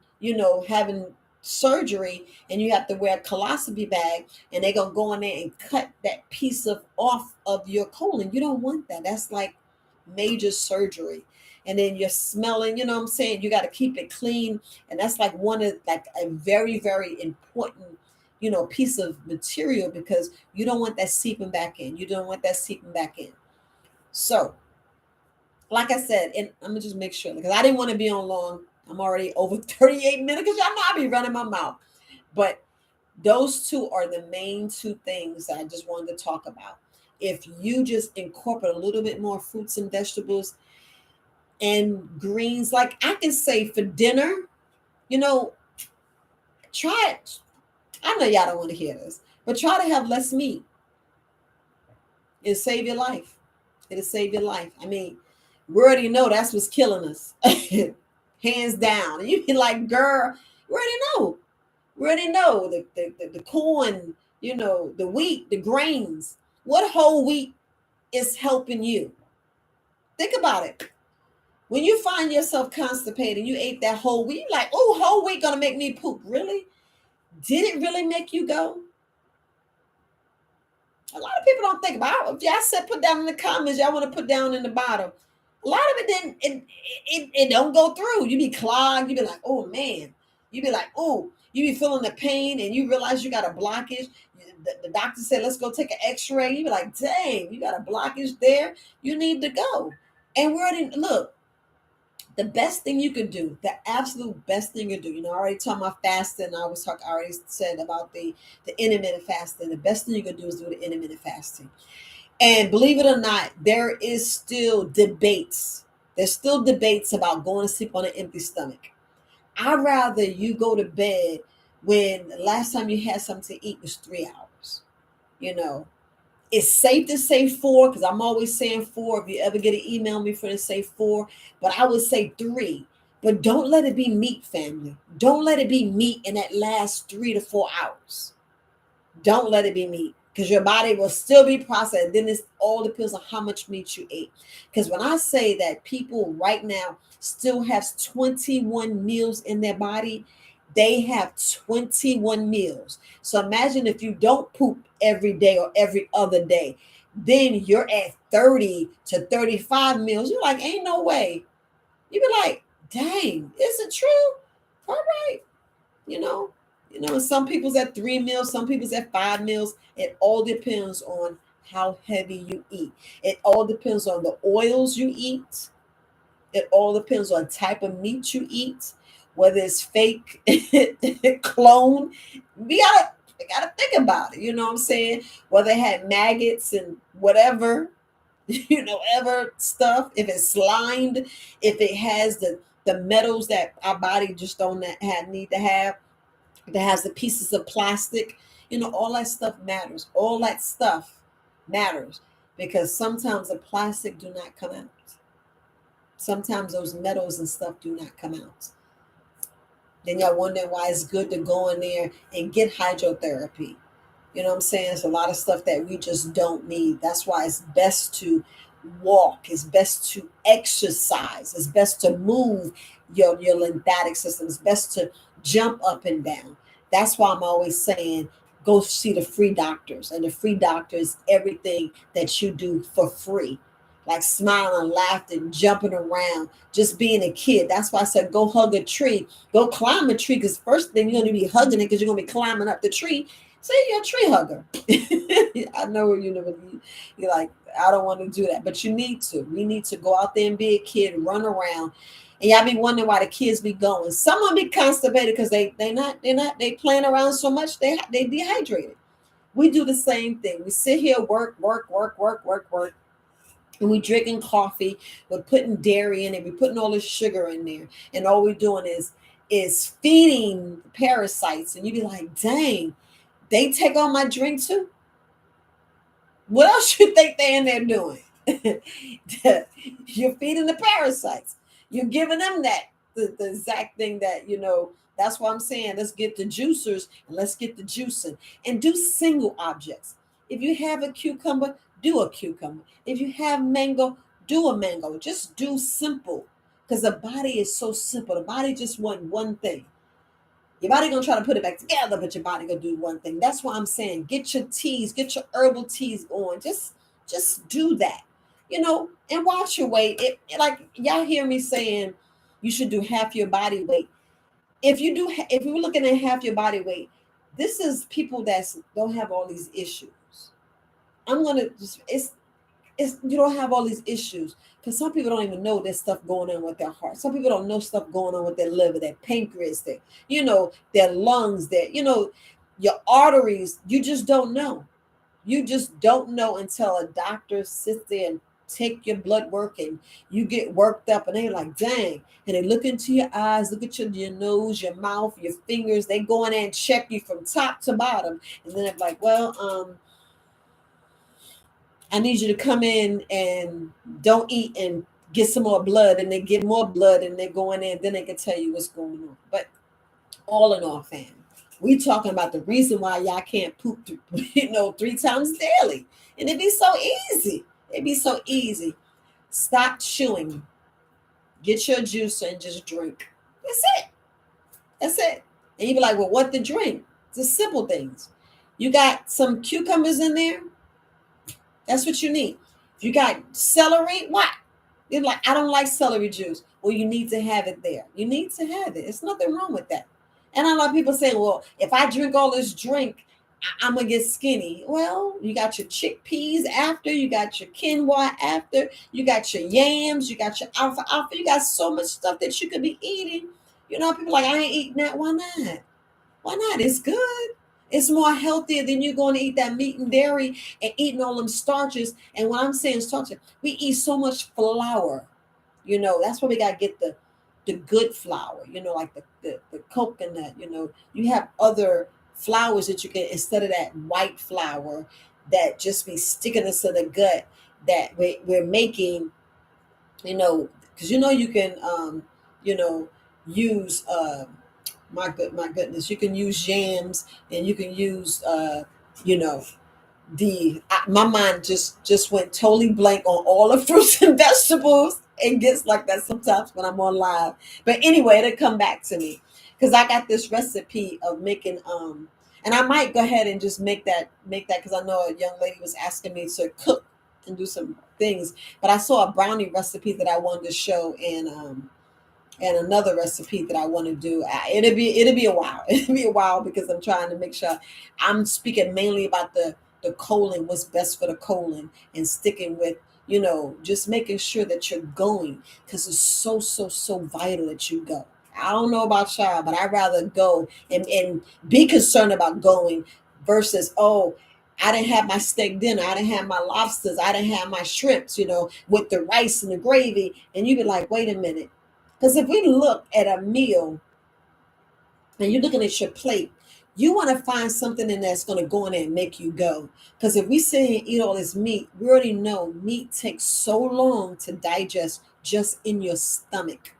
Speaker 1: having surgery, and you have to wear a colostomy bag, and they're going to go in there and cut that piece off of your colon. You don't want that. That's like major surgery. And then you're smelling, what I'm saying? You got to keep it clean. And that's like a very, very important piece of material, because you don't want that seeping back in. You don't want that seeping back in. So, like I said, and I'm gonna just make sure, because I didn't want to be on long. I'm already over 38 minutes, because y'all know I be running my mouth. But those two are the main two things that I just wanted to talk about. If you just incorporate a little bit more fruits and vegetables and greens, like I can say for dinner, try it. I know y'all don't want to hear this, but try to have less meat. It'll save your life. It'll save your life. I mean, we already know that's what's killing us. Hands down. And you be like, girl, we already know. We already know the corn, the wheat, the grains. What whole wheat is helping you? Think about it. When you find yourself constipated, you ate that whole wheat, you're like, oh, whole wheat gonna make me poop. Really? Did it really make you go? A lot of people don't think about it. Y'all said put down in the comments, y'all want to put down in the bottom. A lot of it didn't, it don't go through. You be clogged, you be like, oh man. You be like, oh, you be feeling the pain, and you realize you got a blockage. The doctor said, let's go take an x-ray. You be like, dang, you got a blockage there. You need to go. And we're already, look, the best thing you could do, the absolute best thing you do, I already talked about fasting. I already said about the intermittent fasting. The best thing you could do is do the intermittent fasting. And believe it or not, there is still debates. There's still debates about going to sleep on an empty stomach. I'd rather you go to bed when the last time you had something to eat was 3 hours. It's safe to say 4 because I'm always saying 4. If you ever get an email me for to say 4, but I would say 3. But don't let it be meat, family. Don't let it be meat in that last 3 to 4 hours. Don't let it be meat because your body will still be processed. Then it all depends on how much meat you ate. Because when I say that people right now still have 21 meals in their body, they have 21 meals. So imagine if you don't poop every day or every other day, then you're at 30 to 35 meals. You're like, ain't no way. You be like, dang, is it true? All right, you know, some people's at 3 meals, some people's at 5 meals. It all depends on how heavy you eat. It all depends on the oils you eat. It all depends on type of meat you eat, whether it's fake, clone. We gotta think about it. You know what I'm saying? Whether it had maggots and whatever, ever stuff. If it's slimed, if it has the metals that our body just don't need to have, that has the pieces of plastic, all that stuff matters. All that stuff matters because sometimes the plastic do not come out. Sometimes those metals and stuff do not come out. Then y'all wonder why it's good to go in there and get hydrotherapy. You know what I'm saying? It's a lot of stuff that we just don't need. That's why it's best to walk. It's best to exercise. It's best to move your lymphatic system. It's best to jump up and down. That's why I'm always saying go see the free doctors. And the free doctors, everything that you do for free. Like smiling, laughing, jumping around, just being a kid. That's why I said go hug a tree. Go climb a tree because first thing you're going to be hugging it because you're going to be climbing up the tree. Say you're a tree hugger. I know you're like, I don't want to do that, but you need to. We need to go out there and be a kid, run around, and y'all be wondering why the kids be going. Some of them be constipated because they playing around so much they dehydrated. We do the same thing. We sit here, work, and we drinking coffee. We're putting dairy in it. We're putting all this sugar in there, and all we're doing is feeding parasites. And you be like, dang. They take on my drink too. What else you think they in there doing? You're feeding the parasites. You're giving them the exact thing that. That's why I'm saying let's get the juicers and let's get the juicing and do single objects. If you have a cucumber, do a cucumber. If you have mango, do a mango. Just do simple because the body is so simple. The body just want one thing. Your body gonna try to put it back together, but your body gonna do one thing. That's why I'm saying get your teas, get your herbal teas going. Just do that, and watch your weight. Like y'all hear me saying, you should do half your body weight. If you're looking at half your body weight, this is people that don't have all these issues. I'm gonna just it's you don't have all these issues because some people don't even know there's stuff going on with their heart. Some people don't know stuff going on with their liver, their pancreas, their lungs, your arteries. You just don't know. You just don't know until a doctor sits there and take your blood work and you get worked up and they're like, dang. And they look into your eyes, look at your nose, your mouth, your fingers. They go in there and check you from top to bottom. And then they're like, well, I need you to come in and don't eat and get some more blood. And they get more blood and they go in there and then they can tell you what's going on. But all in all, fam, we talking about the reason why y'all can't poop, 3 times daily. And it'd be so easy. It'd be so easy. Stop chewing. Get your juice and just drink. That's it. That's it. And you be like, well, what to drink? It's the simple things. You got some cucumbers in there. That's what you need. If you got celery, what? You're like, I don't like celery juice. Well, you need to have it there. You need to have it. There's nothing wrong with that. And a lot of people say, well, if I drink all this drink, I'm going to get skinny. Well, you got your chickpeas after, you got your quinoa after, you got your yams, you got your alfalfa. You got so much stuff that you could be eating. People like, I ain't eating that. Why not? Why not? It's good. It's more healthier than you're going to eat that meat and dairy and eating all them starches. And when I'm saying starches, we eat so much flour. That's why we got to get the good flour, like the coconut, you have other flours that you get instead of that white flour. that just be sticking us in the gut, that we're making, you know, because you know you can, you know, use, my goodness, you can use yams, and you can use, you know, my mind just went totally blank on all the fruits and vegetables. It gets like that sometimes when I'm on live, but anyway, it'll come back to me, because I got this recipe of making, and I might go ahead and just make that because I know a young lady was asking me to cook and do some things, but I saw a brownie recipe that I wanted to show, and another recipe that I want to do. It'll be a while. It'll be a while because I'm trying to make sure I'm speaking mainly about the colon, what's best for the colon, and sticking with, just making sure that you're going, because it's so vital that you go. I don't know about y'all, but I'd rather go and be concerned about going versus, oh, I didn't have my steak dinner, I didn't have my lobsters, I didn't have my shrimps, with the rice and the gravy, and you be like, wait a minute. Because if we look at a meal and you're looking at your plate, you want to find something in there that's going to go in there and make you go. Because if we sit here and eat all this meat, we already know meat takes so long to digest just in your stomach.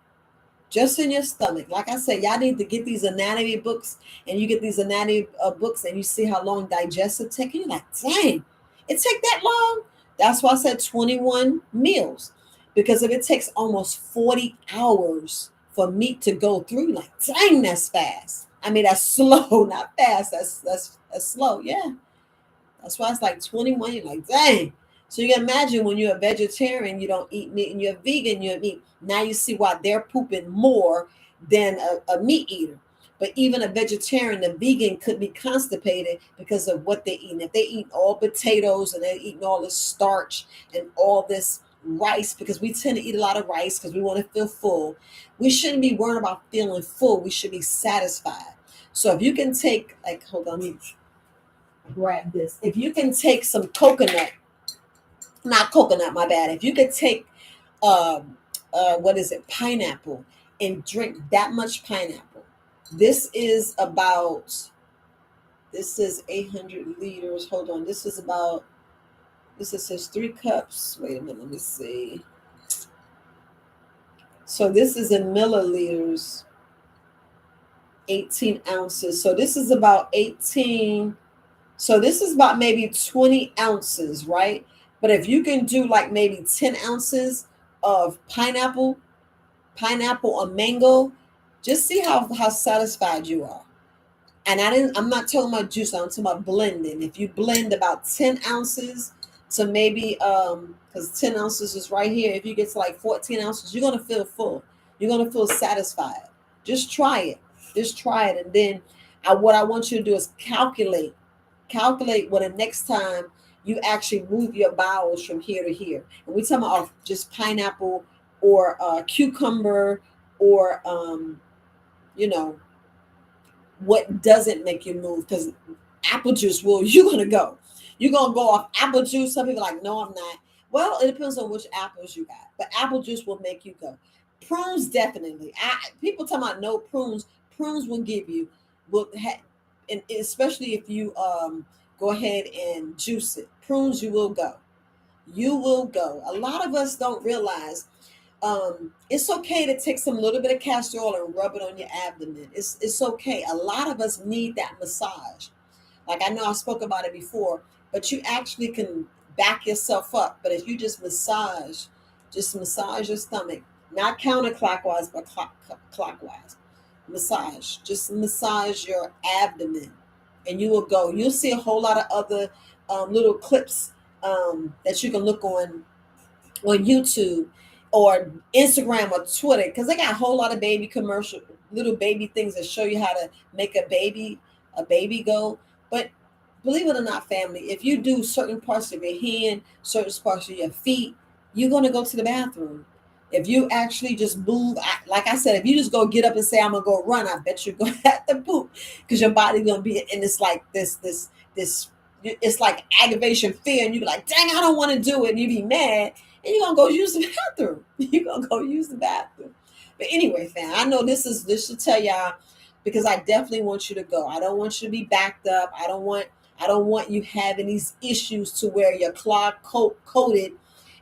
Speaker 1: Just in your stomach. Like I said, y'all need to get these anatomy books, and you get these anatomy books and you see how long digestive take. And you're like, dang, it take that long? That's why I said 21 meals. Because if it takes almost 40 hours for meat to go through, like, dang, that's fast. I mean, that's slow, not fast. That's slow. Yeah. That's why it's like 21. You're like, dang. So you can imagine when you're a vegetarian, you don't eat meat, and you're a vegan, you eat meat. Now you see why they're pooping more than a meat eater. But even a vegetarian, a vegan could be constipated because of what they eat. If they eat all potatoes and they're eating all this starch and all this rice, because we tend to eat a lot of rice because we want to feel full, we shouldn't be worried about feeling full. We should be satisfied. So if you can take, like, hold on, let me grab this. If you can take some coconut, not coconut, my bad. If you could take, what is it, pineapple, and drink that much pineapple. This is about, this is 800 liters. Hold on. This is says 3 cups. Wait a minute. Let me see. So this is in milliliters, 18 ounces. So this is about 18. So this is about maybe 20 ounces, right? But if you can do like maybe 10 ounces of pineapple or mango, just see how satisfied you are. And I'm not talking about juice, I'm talking about blending. If you blend about 10 ounces to maybe, because 10 ounces is right here. If you get to like 14 ounces, you're gonna feel full. You're gonna feel satisfied. Just try it. Just try it. And then what I want you to do is calculate when the next time you actually move your bowels from here to here. And we talking about just pineapple or cucumber or you know what doesn't make you move, because apple juice will, you're gonna go off apple juice. Some people are like, no, I'm not. Well, it depends on which apples you got, but apple juice will make you go. Prunes, definitely. People talking about no prunes will give you, and especially if you go ahead and juice it, prunes, you will go. A lot of us don't realize, it's okay to take some little bit of castor oil and rub it on your abdomen. It's okay. A lot of us need that massage. Like, I know I spoke about it before, but you actually can back yourself up. But if you just massage your stomach, not counterclockwise, but clockwise. Just massage your abdomen, and you will go. You'll see a whole lot of other little clips that you can look on YouTube or Instagram or Twitter, because they got a whole lot of baby commercial, little baby things that show you how to make a baby go. But believe it or not, family, if you do certain parts of your hand, certain parts of your feet, you're gonna go to the bathroom. If you actually just move, like I said, if you just go get up and say, I'm gonna go run, I bet you're gonna have to poop, because your body's gonna be, and it's like this, it's like aggravation, fear, and you be like, dang, I don't want to do it, and you be mad, and you're gonna go use the bathroom. You're gonna go use the bathroom. But anyway, fam, I know this should tell y'all, because I definitely want you to go. I don't want you to be backed up. I don't want I don't want you having these issues to where your clog coated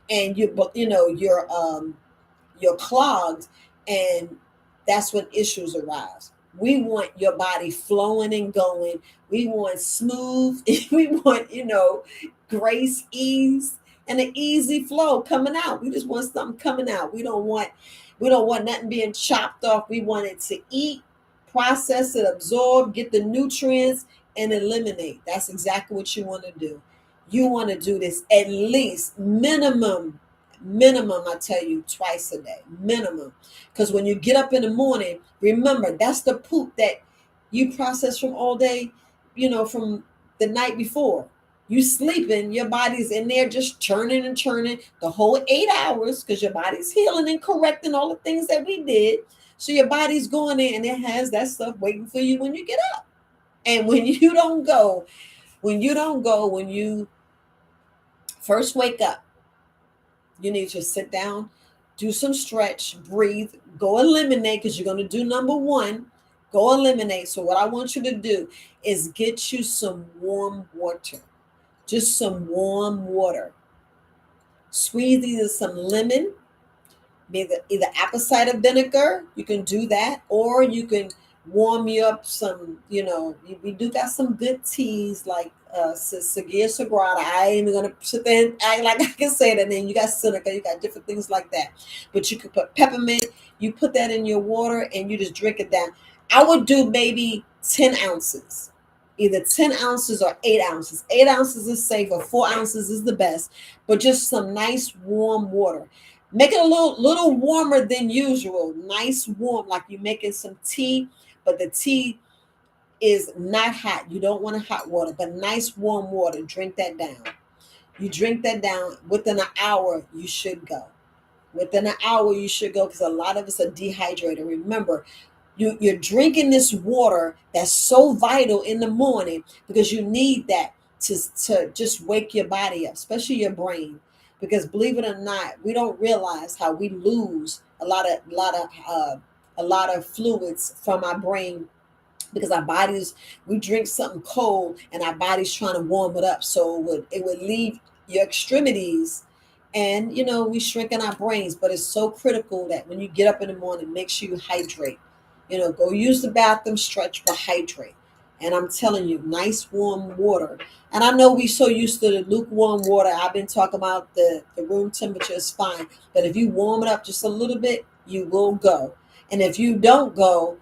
Speaker 1: and you're clogged, and that's when issues arise. We want your body flowing and going. We want smooth. We want, grace, ease, and an easy flow coming out. We just want something coming out. We don't want nothing being chopped off. We want it to eat, process it, absorb, get the nutrients, and eliminate. That's exactly what you want to do. You want to do this at least minimum, I tell you, twice a day, minimum. Because when you get up in the morning, remember, that's the poop that you process from all day, from the night before. You sleeping, your body's in there just churning and churning the whole 8 hours, because your body's healing and correcting all the things that we did. So your body's going in and it has that stuff waiting for you when you get up. And when you first wake up, you need to sit down, do some stretch, breathe, go eliminate, because you're going to do number one. Go eliminate. So, what I want you to do is get you some warm water, just some warm water. Squeeze either some lemon, either apple cider vinegar. You can do that, or you can warm you up some. We do got some good teas like Sagia Sagrada. I ain't even gonna sit there and act like I can say that name. You got Seneca, you got different things like that. But you could put peppermint. You put that in your water and you just drink it down. I would do maybe 10 ounces. Either 10 ounces or 8 ounces. 8 ounces is safer. 4 ounces is the best. But just some nice warm water. Make it a little warmer than usual. Nice warm, like you're making some tea, but the tea is not hot. You don't want a hot water, but nice warm water. Drink that down. You drink that down. Within an hour, you should go. Within an hour, you should go, because a lot of us are dehydrated. Remember, you're drinking this water that's so vital in the morning, because you need that to just wake your body up, especially your brain. Because believe it or not, we don't realize how we lose a lot of fluids from our brain, because our bodies, we drink something cold and our body's trying to warm it up, so it would leave your extremities, and we shrink in our brains. But it's so critical that when you get up in the morning, make sure you hydrate. Go use the bathroom, stretch, but hydrate. And I'm telling you, nice warm water. And I know we so used to the lukewarm water. I've been talking about the room temperature is fine, but if you warm it up just a little bit, you will go. And if you don't go,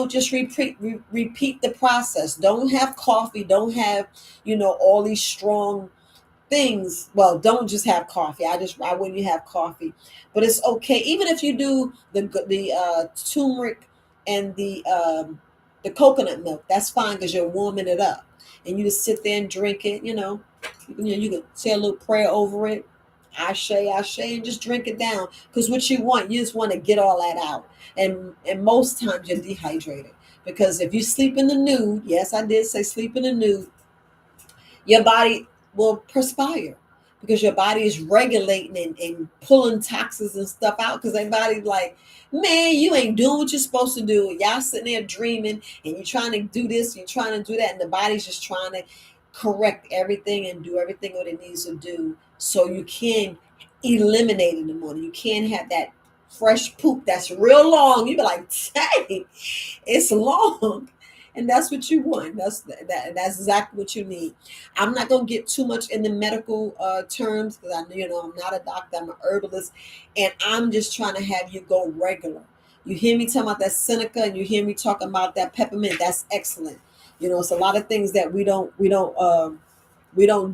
Speaker 1: just repeat the process. Don't have coffee. Don't have, all these strong things. Well, don't just have coffee. I wouldn't have coffee, but it's okay. Even if you do the turmeric and the coconut milk, that's fine, because you're warming it up, and you just sit there and drink it. You can say a little prayer over it. Ashe, ashe, and just drink it down. Because what you just want to get all that out. And most times you're dehydrated. Because if you sleep in the nude, yes, I did say sleep in the nude, your body will perspire, because your body is regulating and pulling toxins and stuff out, because everybody's like, man, you ain't doing what you're supposed to do. Y'all sitting there dreaming, and you're trying to do this, you're trying to do that, and the body's just trying to correct everything and do everything what it needs to do, so you can eliminate in the morning. You can't have that fresh poop that's real long. You be like, dang, it's long. And that's what you want. That's exactly what you need. I'm not gonna get too much in the medical terms, because I'm not a doctor. I'm an herbalist, and I'm just trying to have you go regular. You hear me talking about that Seneca, and you hear me talking about that peppermint. That's excellent. It's a lot of things that we don't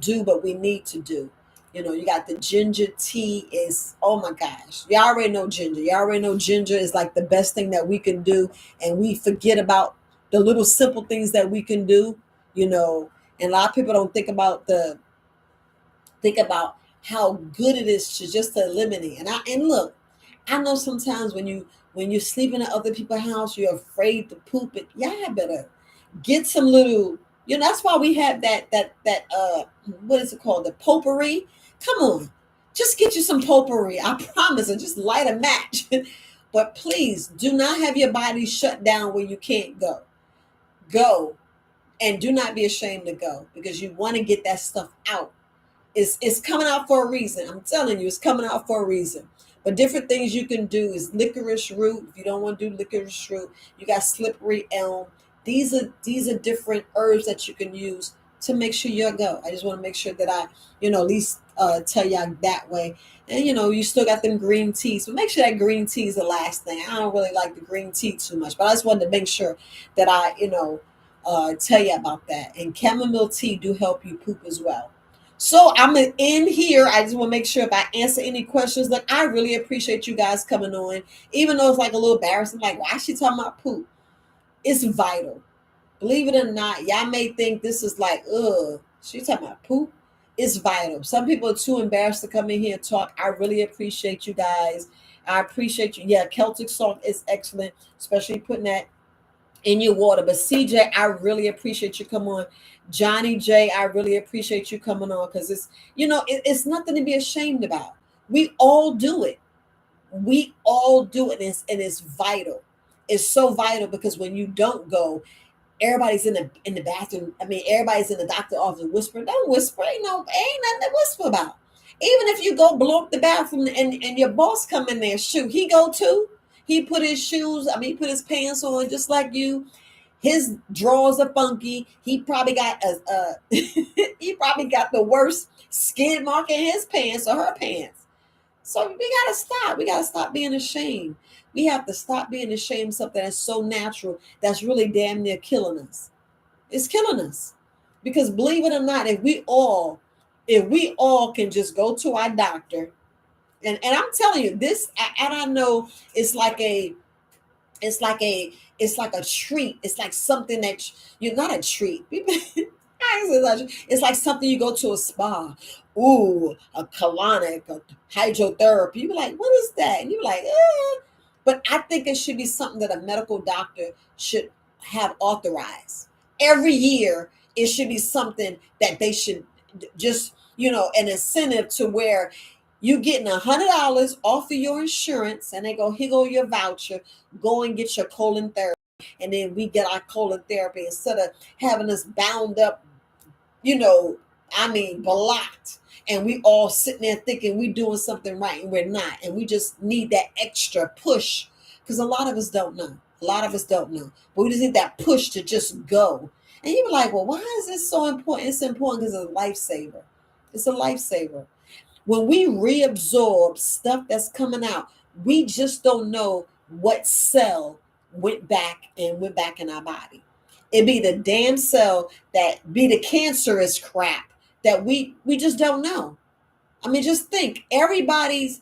Speaker 1: do, but we need to do. You got the ginger tea is, oh my gosh. Y'all already know ginger. Y'all already know ginger is like the best thing that we can do. And we forget about the little simple things that we can do, and a lot of people don't think about how good it is to just to eliminate. And look, I know sometimes when you're sleeping at other people's house, you're afraid to poop it. Y'all better get some little, that's why we have that what is it called, the potpourri. Come on, just get you some potpourri, I promise, and just light a match. But please do not have your body shut down where you can't go. And do not be ashamed to go, because you want to get that stuff out. It's coming out for a reason. I'm telling you, it's coming out for a reason. But different things you can do is licorice root. If you don't want to do licorice root, you got slippery elm. These are different herbs that you can use to make sure you go. I just want to make sure that I, at least tell y'all that way. And you still got them green teas. But make sure that green tea is the last thing. I don't really like the green tea too much, but I just wanted to make sure that I, tell you about that. And chamomile tea do help you poop as well. So I'm in here. I just want to make sure if I answer any questions. Like, I really appreciate you guys coming on, even though it's like a little embarrassing. Like, why is she talking about poop? It's vital. Believe it or not, y'all may think this is like, ugh, she talking about poop. It's vital. Some people are too embarrassed to come in here and talk. I really appreciate you guys. I appreciate you. Yeah, Celtic salt is excellent, especially putting that in your water. But CJ, I really appreciate you coming on. Johnny J, I really appreciate you coming on, because it's nothing to be ashamed about. We all do it. We all do it, and it's vital. It's so vital, because when you don't go, everybody's in the bathroom. I mean, everybody's in the doctor office whispering. Don't whisper. Ain't nothing to whisper about. Even if you go blow up the bathroom and your boss come in there, shoot, he go too. He put his shoes, he put his pants on just like you. His drawers are funky. He probably got he probably got the worst skid mark in his pants or her pants. So we gotta stop. We gotta stop being ashamed. We have to stop being ashamed of something that's so natural, that's really damn near killing us. It's killing us. Because believe it or not, if we all can just go to our doctor, and I'm telling you this, and I know it's like a it's like a treat. It's like something that you're not a treat. It's like something you go to a spa. Ooh, a colonic, a hydrotherapy. You be like, what is that? And you're like, eh. But I think it should be something that a medical doctor should have authorized. Every year, it should be something that they should just, an incentive to where you getting $100 off of your insurance, and they go, here go your voucher, go and get your colon therapy. And then we get our colon therapy instead of having us bound up, blocked. And we all sitting there thinking we doing something right, and we're not. And we just need that extra push, because a lot of us don't know. A lot of us don't know. But we just need that push to just go. And you're like, well, why is this so important? It's important because it's a lifesaver. It's a lifesaver. When we reabsorb stuff that's coming out, we just don't know what cell went back in our body. It be the damn cell that be the cancerous crap that we just don't know. Just think, everybody's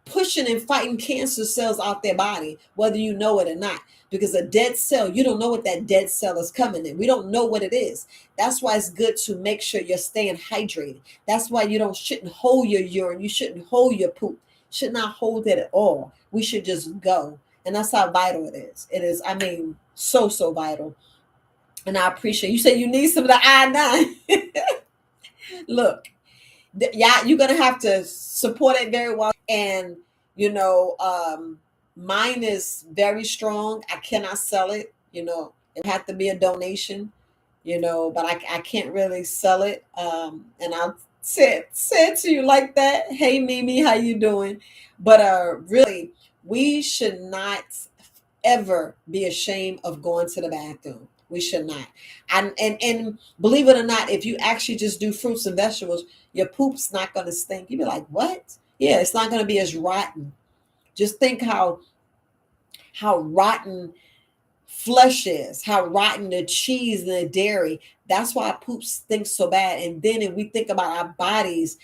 Speaker 1: pushing and fighting cancer cells out their body, whether you know it or not. Because a dead cell, you don't know what that dead cell is coming in. We don't know what it is. That's why it's good to make sure you're staying hydrated. That's why shouldn't hold your urine. You shouldn't hold your poop. Should not hold it at all. We should just go. And that's how vital it is. It is, so vital. And I appreciate you. Say you need some of the iodine. Look, yeah, you're gonna have to support it very well. And mine is very strong. I cannot sell it. It have to be a donation. But I can't really sell it. And I'll say it to you like that. Hey, Mimi, how you doing? But really, we should not ever be ashamed of going to the bathroom. We should not. And believe it or not, if you actually just do fruits and vegetables, your poop's not going to stink. You'd be like, what? Yeah, it's not going to be as rotten. Just think how rotten flesh is, how rotten the cheese and the dairy. That's why poop stinks so bad. And then if we think about our bodies,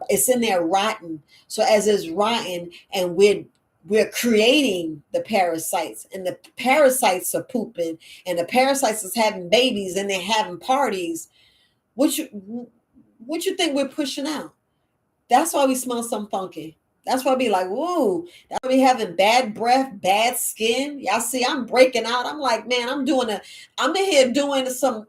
Speaker 1: it's in there rotten. So as it's rotten, and we're creating the parasites, and the parasites are pooping, and the parasites is having babies, and they're having parties. What you think we're pushing out? That's why we smell some funky. That's why I be like, whoa. That's why we having bad breath, bad skin. Y'all see, I'm breaking out. I'm like, man, I'm in here doing some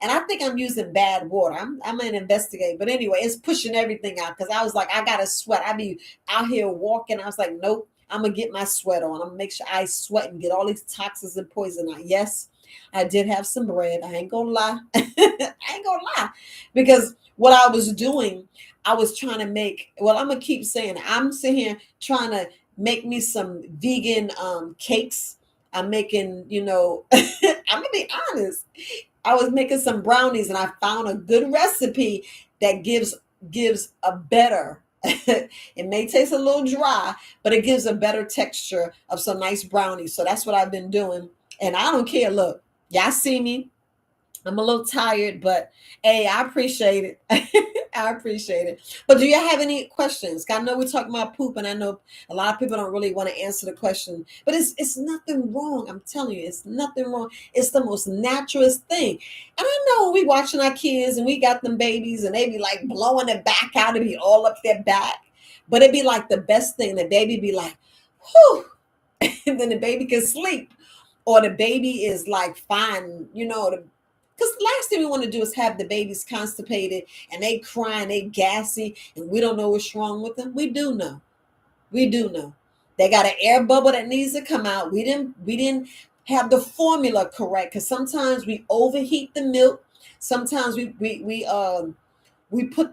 Speaker 1: and I think I'm using bad water. I'm gonna investigate. But anyway, it's pushing everything out, because I was like, I gotta sweat. I be out here walking. I was like, nope. I'm gonna get my sweat on. I'm gonna make sure I sweat and get all these toxins and poison out. Yes, I did have some bread. I ain't gonna lie. I ain't gonna lie. Because what I was doing, I was trying to make, well, I'm gonna keep saying it. I'm sitting here trying to make me some vegan cakes. I'm making, I'm gonna be honest. I was making some brownies and I found a good recipe that gives a better it may taste a little dry, but it gives a better texture of some nice brownies. So that's what I've been doing. And I don't care. Look, y'all see me. I'm a little tired, but hey, I appreciate it. I appreciate it. But do you have any questions? I know we're talking about poop, and I know a lot of people don't really want to answer the question, but it's nothing wrong. I'm telling you, it's nothing wrong. It's the most naturalist thing. And I know we watching our kids and we got them babies and they be like blowing their back out and be all up their back. But it'd be like the best thing. The baby be like, whew, and then the baby can sleep. Or the baby is like fine, because the last thing we want to do is have the babies constipated and they crying, they gassy, and we don't know what's wrong with them. We do know. We do know. They got an air bubble that needs to come out. We didn't have the formula correct because sometimes we overheat the milk. Sometimes we put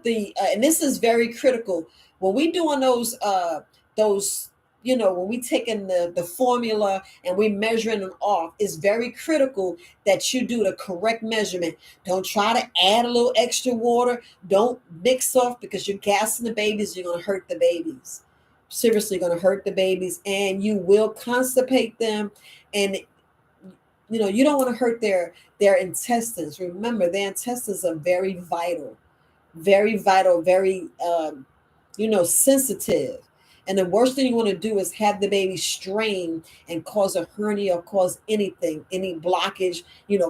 Speaker 1: the and this is very critical when we doing those when we taking the formula and we measuring them off. It's very critical that you do the correct measurement. Don't try to add a little extra water. Don't mix off because you're gassing the babies. You're going to hurt the babies. Seriously going to hurt the babies, and you will constipate them. And you don't want to hurt their intestines. Remember, their intestines are very vital, very sensitive. And the worst thing you want to do is have the baby strain and cause a hernia or cause anything, any blockage,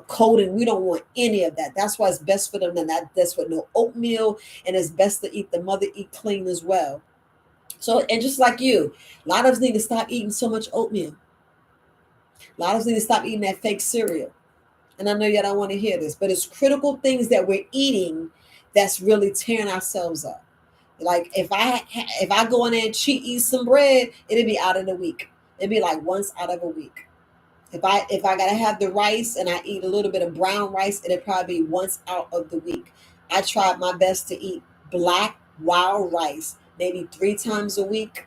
Speaker 1: coating. We don't want any of that. That's why it's best for them to not. That's what no oatmeal, and it's best to eat. The mother eat clean as well. So, and just like you, a lot of us need to stop eating so much oatmeal. A lot of us need to stop eating that fake cereal. And I know y'all don't want to hear this, but it's critical things that we're eating that's really tearing ourselves up. Like if I go in there and cheat eat some bread, it'll be out of the week. It'd be like once out of a week. If I gotta have the rice and I eat a little bit of brown rice, it'll probably be once out of the week. I tried my best to eat black wild rice maybe 3 times a week,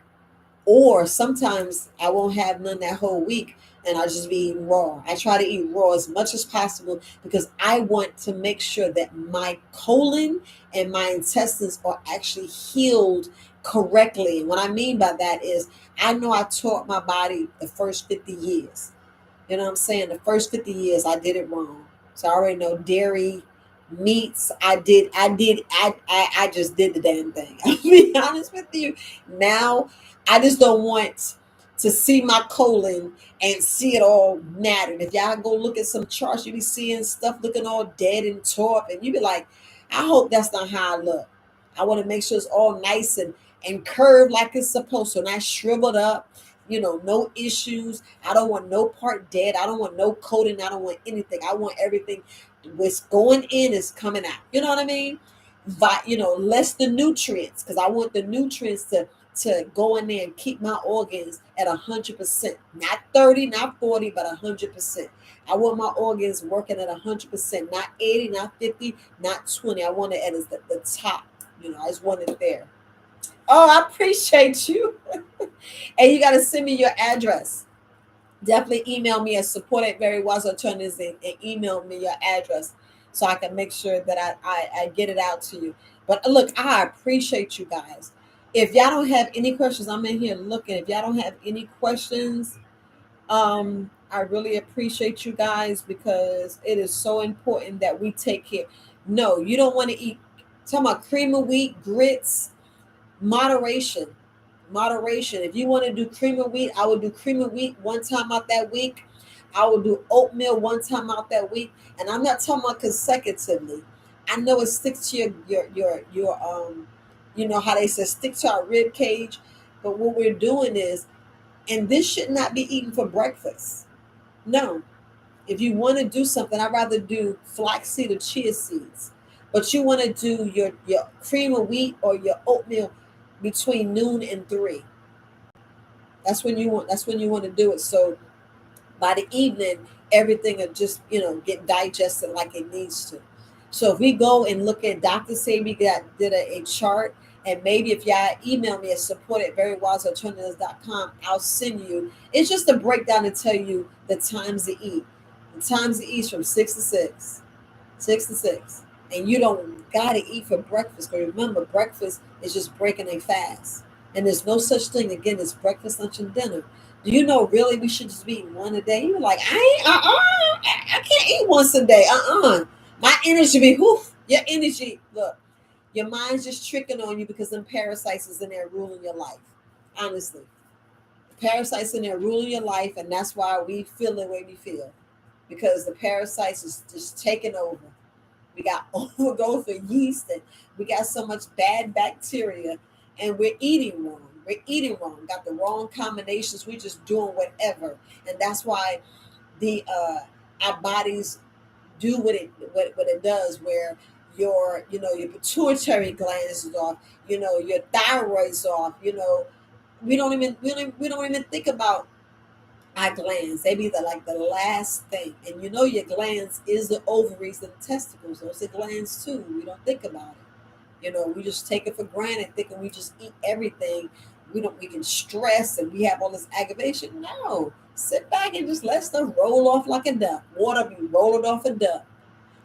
Speaker 1: or sometimes I won't have none that whole week and I'll just be eating raw. I try to eat raw as much as possible because I want to make sure that my colon and my intestines are actually healed correctly. And what I mean by that is I know I taught my body the first 50 years. You know what I'm saying? The first 50 years I did it wrong. So I already know dairy, meats. I just did the damn thing. I'll be honest with you. Now I just don't want to see my colon and see it all mattered. If y'all go look at some charts, you be seeing stuff looking all dead and tore up, and you be like, I hope that's not how I look. I want to make sure it's all nice and curved like it's supposed to, not shriveled up. No issues. I don't want no part dead. I don't want no coating. I don't want anything. I want everything. What's going in is coming out. You know what I mean? Less the nutrients, because I want the nutrients to go in there and keep my organs at 100%, not 30, not 40, but 100%. I want my organs working at 100%, not 80, not 50, not 20. I want it at the top. I just want it there. Oh, I appreciate you. And you got to send me your address. Definitely email me at support@Verywisealternatives and email me your address so I can make sure that I get it out to you. But look, I appreciate you guys. If y'all don't have any questions, I'm in here looking. If y'all don't have any questions, I really appreciate you guys because it is so important that we take care. No, you don't want to eat. Talking about cream of wheat, grits, moderation. Moderation. If you want to do cream of wheat, I will do cream of wheat 1 time out that week. I will do oatmeal 1 time out that week. And I'm not talking about consecutively. I know it sticks to your how they say stick to our rib cage. But what we're doing is, and this should not be eaten for breakfast. No. If you want to do something, I'd rather do flaxseed or chia seeds. But you want to do your cream of wheat or your oatmeal between noon and 3. That's when you want to do it. So by the evening, everything will just, get digested like it needs to. So if we go and look at Dr. Say we did a chart, and maybe if y'all email me at support at verywisealternatives.com, I'll send you. It's just a breakdown to tell you the times to eat. The times to eat from 6 to 6. 6 to 6. And you don't gotta eat for breakfast. But remember, breakfast is just breaking a fast. And there's no such thing again as breakfast, lunch, and dinner. Do you know really we should just be eating one a day? You're like, I ain't I can't eat once a day. My energy be whoof. Your energy, look, your mind's just tricking on you because them parasites is in there ruling your life. Honestly. The parasites in there ruling your life, and that's why we feel the way we feel. Because the parasites is just taking over. We got overgrowth of yeast, and we got so much bad bacteria, and we're eating wrong. We're eating wrong. Got the wrong combinations. We're just doing whatever, and that's why the our bodies do what it does. Where your pituitary glands is off. Your thyroid's off. We don't even think about our glands. They be the last thing. And your glands is the ovaries and the testicles. Those are glands too. We don't think about it. We just take it for granted, thinking we just eat everything. We can stress and we have all this aggravation. No. Sit back and just let stuff roll off like a duck. Water be rolling off a duck.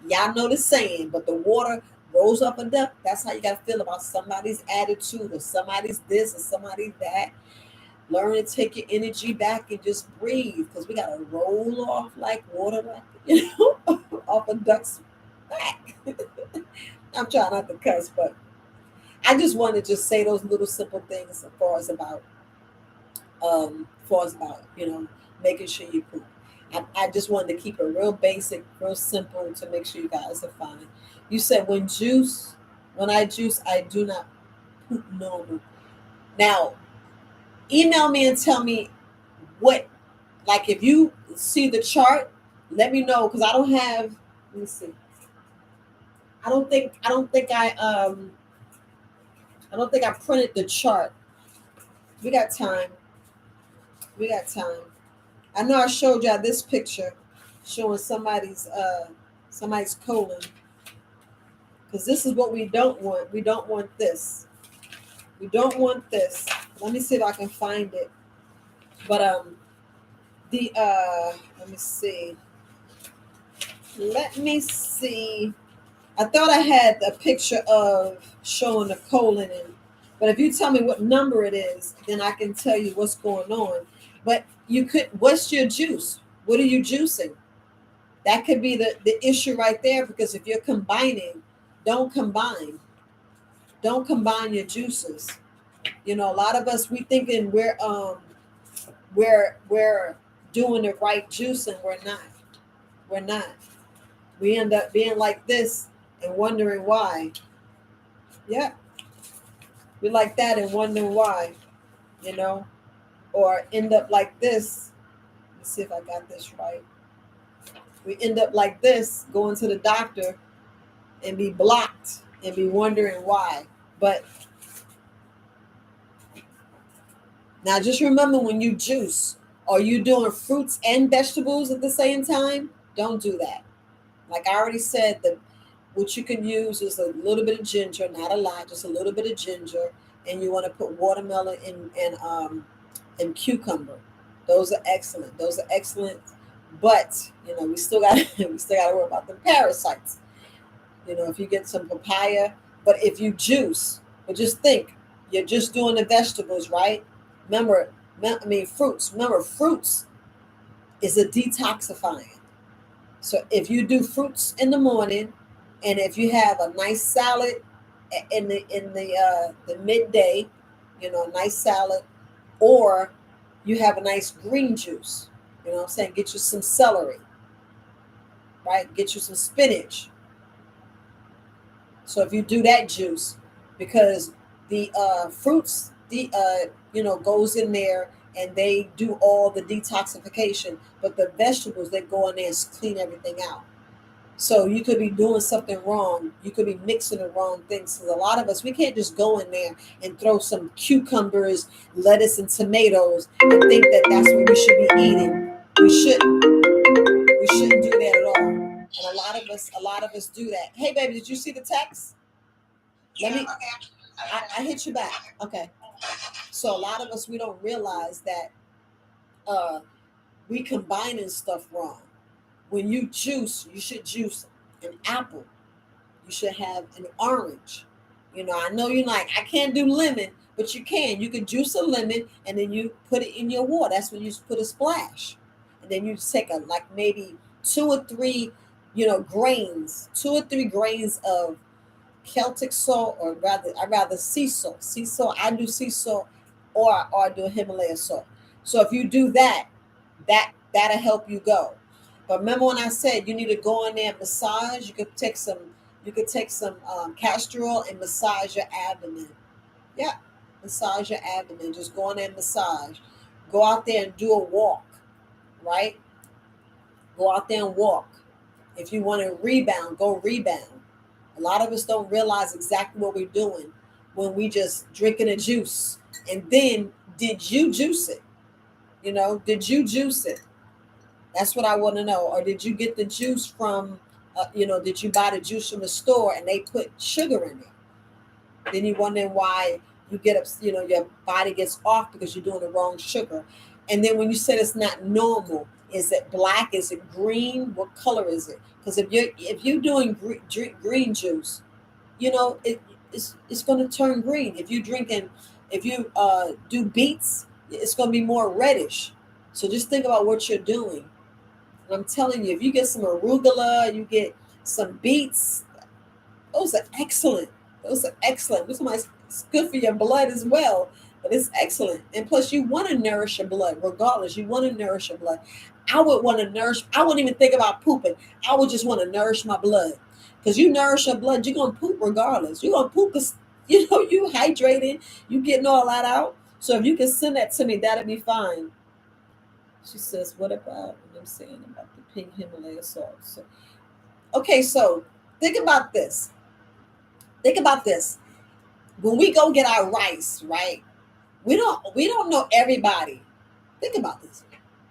Speaker 1: Y'all know the saying, but the water rolls off a duck. That's how you gotta feel about somebody's attitude or somebody's this or somebody's that. Learn to take your energy back and just breathe, because we gotta roll off like water, like off a duck's back. I'm trying not to cuss, but I just want to just say those little simple things as far as about making sure you poop. I just wanted to keep it real basic, real simple to make sure you guys are fine. You said when I juice, I do not poop normal. Now, email me and tell me what, like, if you see the chart, let me know, because I don't have. Let me see. I don't think I printed the chart. We got time. We got time. I know I showed y'all this picture showing somebody's colon, because this is what we don't want. We don't want this. We don't want this. Let me see if I can find it. But the let me see. Let me see. I thought I had a picture of showing the colon in, but if you tell me what number it is, then I can tell you what's going on. But what's your juice? What are you juicing? That could be the issue right there, because if you're combining, don't combine. Don't combine your juices. A lot of us, we thinking we're doing the right juice, and we're not. We're not. We end up being like this and wondering why. Yeah, we like that and wondering why, you know, or end up like this. Let's see if I got this right. We end up like this, going to the doctor and be blocked and be wondering why. But now just remember, when you juice, are you doing fruits and vegetables at the same time? Don't do that. Like I already said, what you can use is a little bit of ginger, not a lot, just a little bit of ginger, and you want to put watermelon and cucumber. Those are excellent. Those are excellent. But we still got we still got to worry about the parasites. If you get some papaya, but if you juice, but just think, you're just doing the vegetables, right? Remember, fruits. Remember, fruits is a detoxifying. So if you do fruits in the morning, and if you have a nice salad in the midday, a nice salad, or you have a nice green juice, what I'm saying, get you some celery, right? Get you some spinach. So if you do that juice, because the fruits, goes in there and they do all the detoxification, but the vegetables, they go in there and clean everything out. So you could be doing something wrong. You could be mixing the wrong things. Because a lot of us, we can't just go in there and throw some cucumbers, lettuce, and tomatoes and think that that's what we should be eating. We shouldn't. We shouldn't do that at all. And a lot of us do that. Hey, baby, did you see the text? Let me. I hit you back. Okay. So a lot of us, we don't realize that uh, we combining stuff wrong. When you juice, you should juice an apple. You should have an orange. I know you're like, I can't do lemon, but you can. You can juice a lemon and then you put it in your water. That's when you put a splash. And then you take a like maybe two or three, grains, 2 or 3 grains of Celtic salt, or rather sea salt. Sea salt, I do sea salt, or I do Himalaya salt. So if you do that, that'll help you go. But remember when I said you need to go in there and massage? You could take some castor oil and massage your abdomen. Yeah, massage your abdomen. Just go in there and massage. Go out there and do a walk, right? Go out there and walk. If you want to rebound, go rebound. A lot of us don't realize exactly what we're doing when we just drinking a juice. And then, did you juice it? Did you juice it? That's what I want to know. Or did you get the juice from, did you buy the juice from the store and they put sugar in it? Then you wondering why you get up, your body gets off because you're doing the wrong sugar. And then when you said it's not normal, is it black? Is it green? What color is it? Because if you're doing drink green juice, it's going to turn green. If you do beets, it's going to be more reddish. So just think about what you're doing. And I'm telling you, if you get some arugula, you get some beets, those are excellent. Those are excellent. It's good for your blood as well, but it's excellent. And plus, you want to nourish your blood, regardless. You want to nourish your blood. I wouldn't even think about pooping. I would just want to nourish my blood. Because you nourish your blood, you're going to poop regardless. You're going to poop because, you hydrated, you getting all that out. So if you can send that to me, that'd be fine. She says, what about what I'm saying about the pink Himalaya salt? So, okay, so think about this. Think about this. When we go get our rice, right? We don't know everybody. Think about this.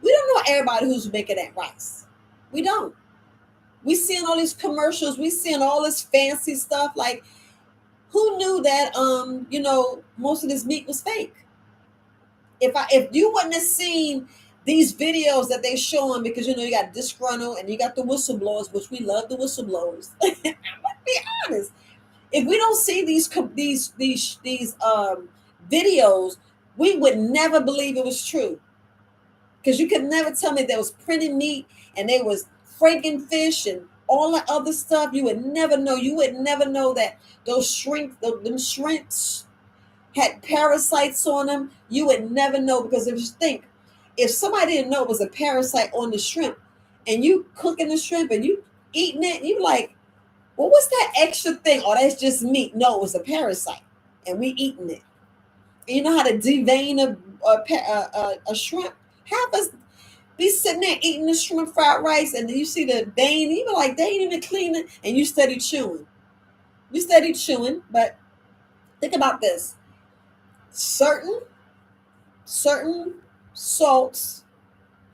Speaker 1: We don't know everybody who's making that rice. We don't. We seeing all these commercials, we seeing all this fancy stuff. Like, who knew that most of this meat was fake? If you wouldn't have seen these videos that they showing, because you got disgruntled and you got the whistleblowers, which we love the whistleblowers. I'm gonna be honest. If we don't see these videos, we would never believe it was true. Because you could never tell me there was printed meat and there was frankenfish and all that other stuff. You would never know. You would never know that them shrimps had parasites on them. You would never know, because if somebody didn't know it was a parasite on the shrimp, and you cooking the shrimp and you eating it, you like, well, what's that extra thing? Oh, that's just meat. No, it was a parasite, and we eating it. And you know how to devein a shrimp? Half us be sitting there eating the shrimp fried rice, and then you see the vein, you be like, they ain't even clean it, and you steady chewing. You steady chewing, but think about this. Certain salts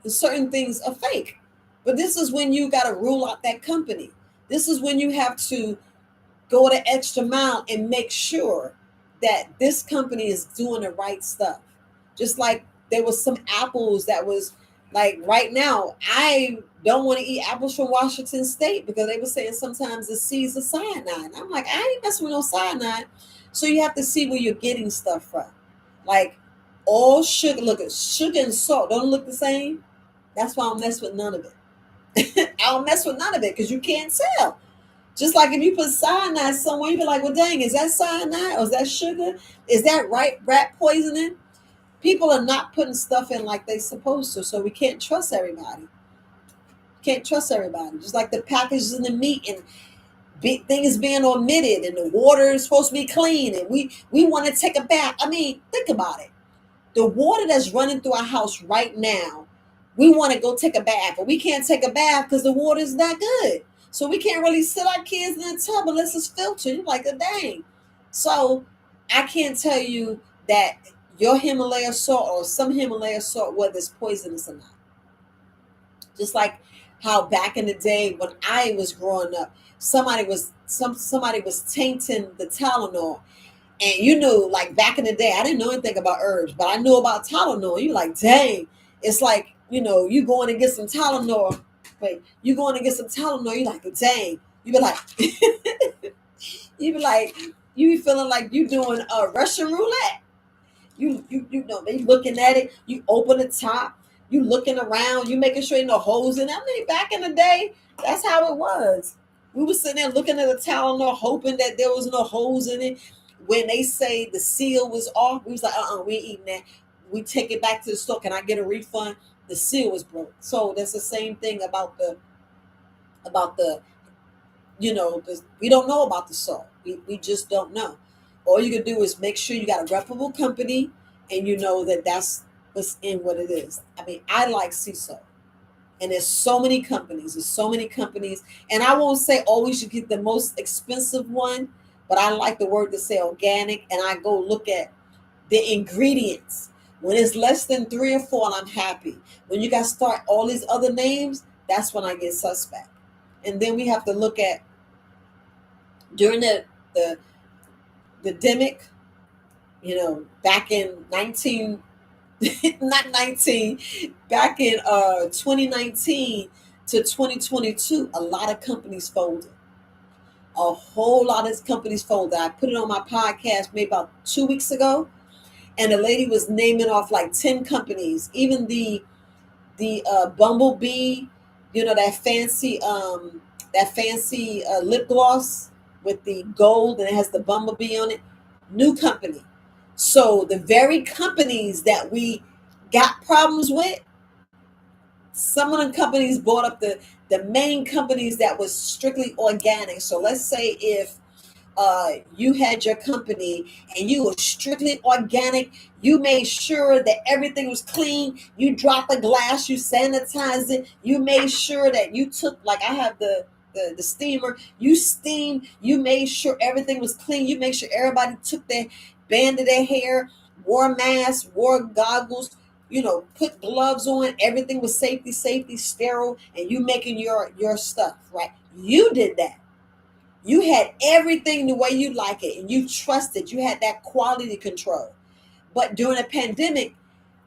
Speaker 1: and certain things are fake. But this is when you got to rule out that company. This is when you have to go the extra mile and make sure that this company is doing the right stuff. Just like there was some apples that was like, right now, I don't want to eat apples from Washington State because they were saying sometimes the seeds are cyanide. I'm like, I ain't messing with no cyanide. So you have to see where you're getting stuff from. Like, all sugar, look at sugar and salt, don't look the same. That's why I don't mess with none of it. I don't mess with none of it because you can't tell. Just like if you put cyanide somewhere, you be like, well, dang, is that cyanide or is that sugar? Is that rat poisoning? People are not putting stuff in like they supposed to, so we can't trust everybody. Can't trust everybody. Just like the packages in the meat and things being omitted, and the water is supposed to be clean, and we want to take a bath. I mean, think about it. The water that's running through our house right now, we want to go take a bath, but we can't take a bath because the water is not good. So we can't really sit our kids in the tub unless it's filtered. You're like, dang. So I can't tell you that your Himalaya salt or some Himalaya salt, whether it's poisonous or not. Just like how back in the day when I was growing up, somebody was tainting the Tylenol. And you knew, like back in the day, I didn't know anything about herbs, but I knew about Tylenol. You like, dang, it's like, you going to get some Tylenol. Wait, you going to get some Tylenol, you like, dang. You be like, you be like, you be feeling like you doing a Russian roulette. You know, they looking at it. You open the top. You looking around. You making sure ain't no holes in it. I mean, back in the day, that's how it was. We were sitting there looking at the Tylenol, hoping that there was no holes in it. When they say the seal was off, we was like, we ain't eating that. We take it back to the store. Can I get a refund? The seal was broke. So that's the same thing about the we don't know about the salt. We just don't know. All you can do is make sure you got a reputable company and you know that that's what's in what it is. I mean, I like sea salt. And there's so many companies. There's so many companies. And I won't say always you get the most expensive one, but I like the word to say organic. And I go look at the ingredients. When it's less than 3 or 4, and I'm happy. When you got to start all these other names, that's when I get suspect. And then we have to look at during the demic, back in 19 not 19, back in 2019 to 2022, a lot of companies folded. A whole lot of companies folded. I put it on my podcast maybe about 2 weeks ago, and the lady was naming off like 10 companies, even the Bumblebee, that fancy lip gloss with the gold and it has the bumblebee on it. New company. So the very companies that we got problems with, some of the companies bought up the main companies that was strictly organic. So let's say if you had your company and you were strictly organic, you made sure that everything was clean, you drop a glass, you sanitize it, you made sure that you took, like I have the steamer, you steamed, you made sure everything was clean, you made sure everybody took their band of their hair, wore masks, wore goggles, put gloves on, everything was safety, sterile, and you making your stuff, right? You did that. You had everything the way you like it and you trusted. You had that quality control. But during a pandemic,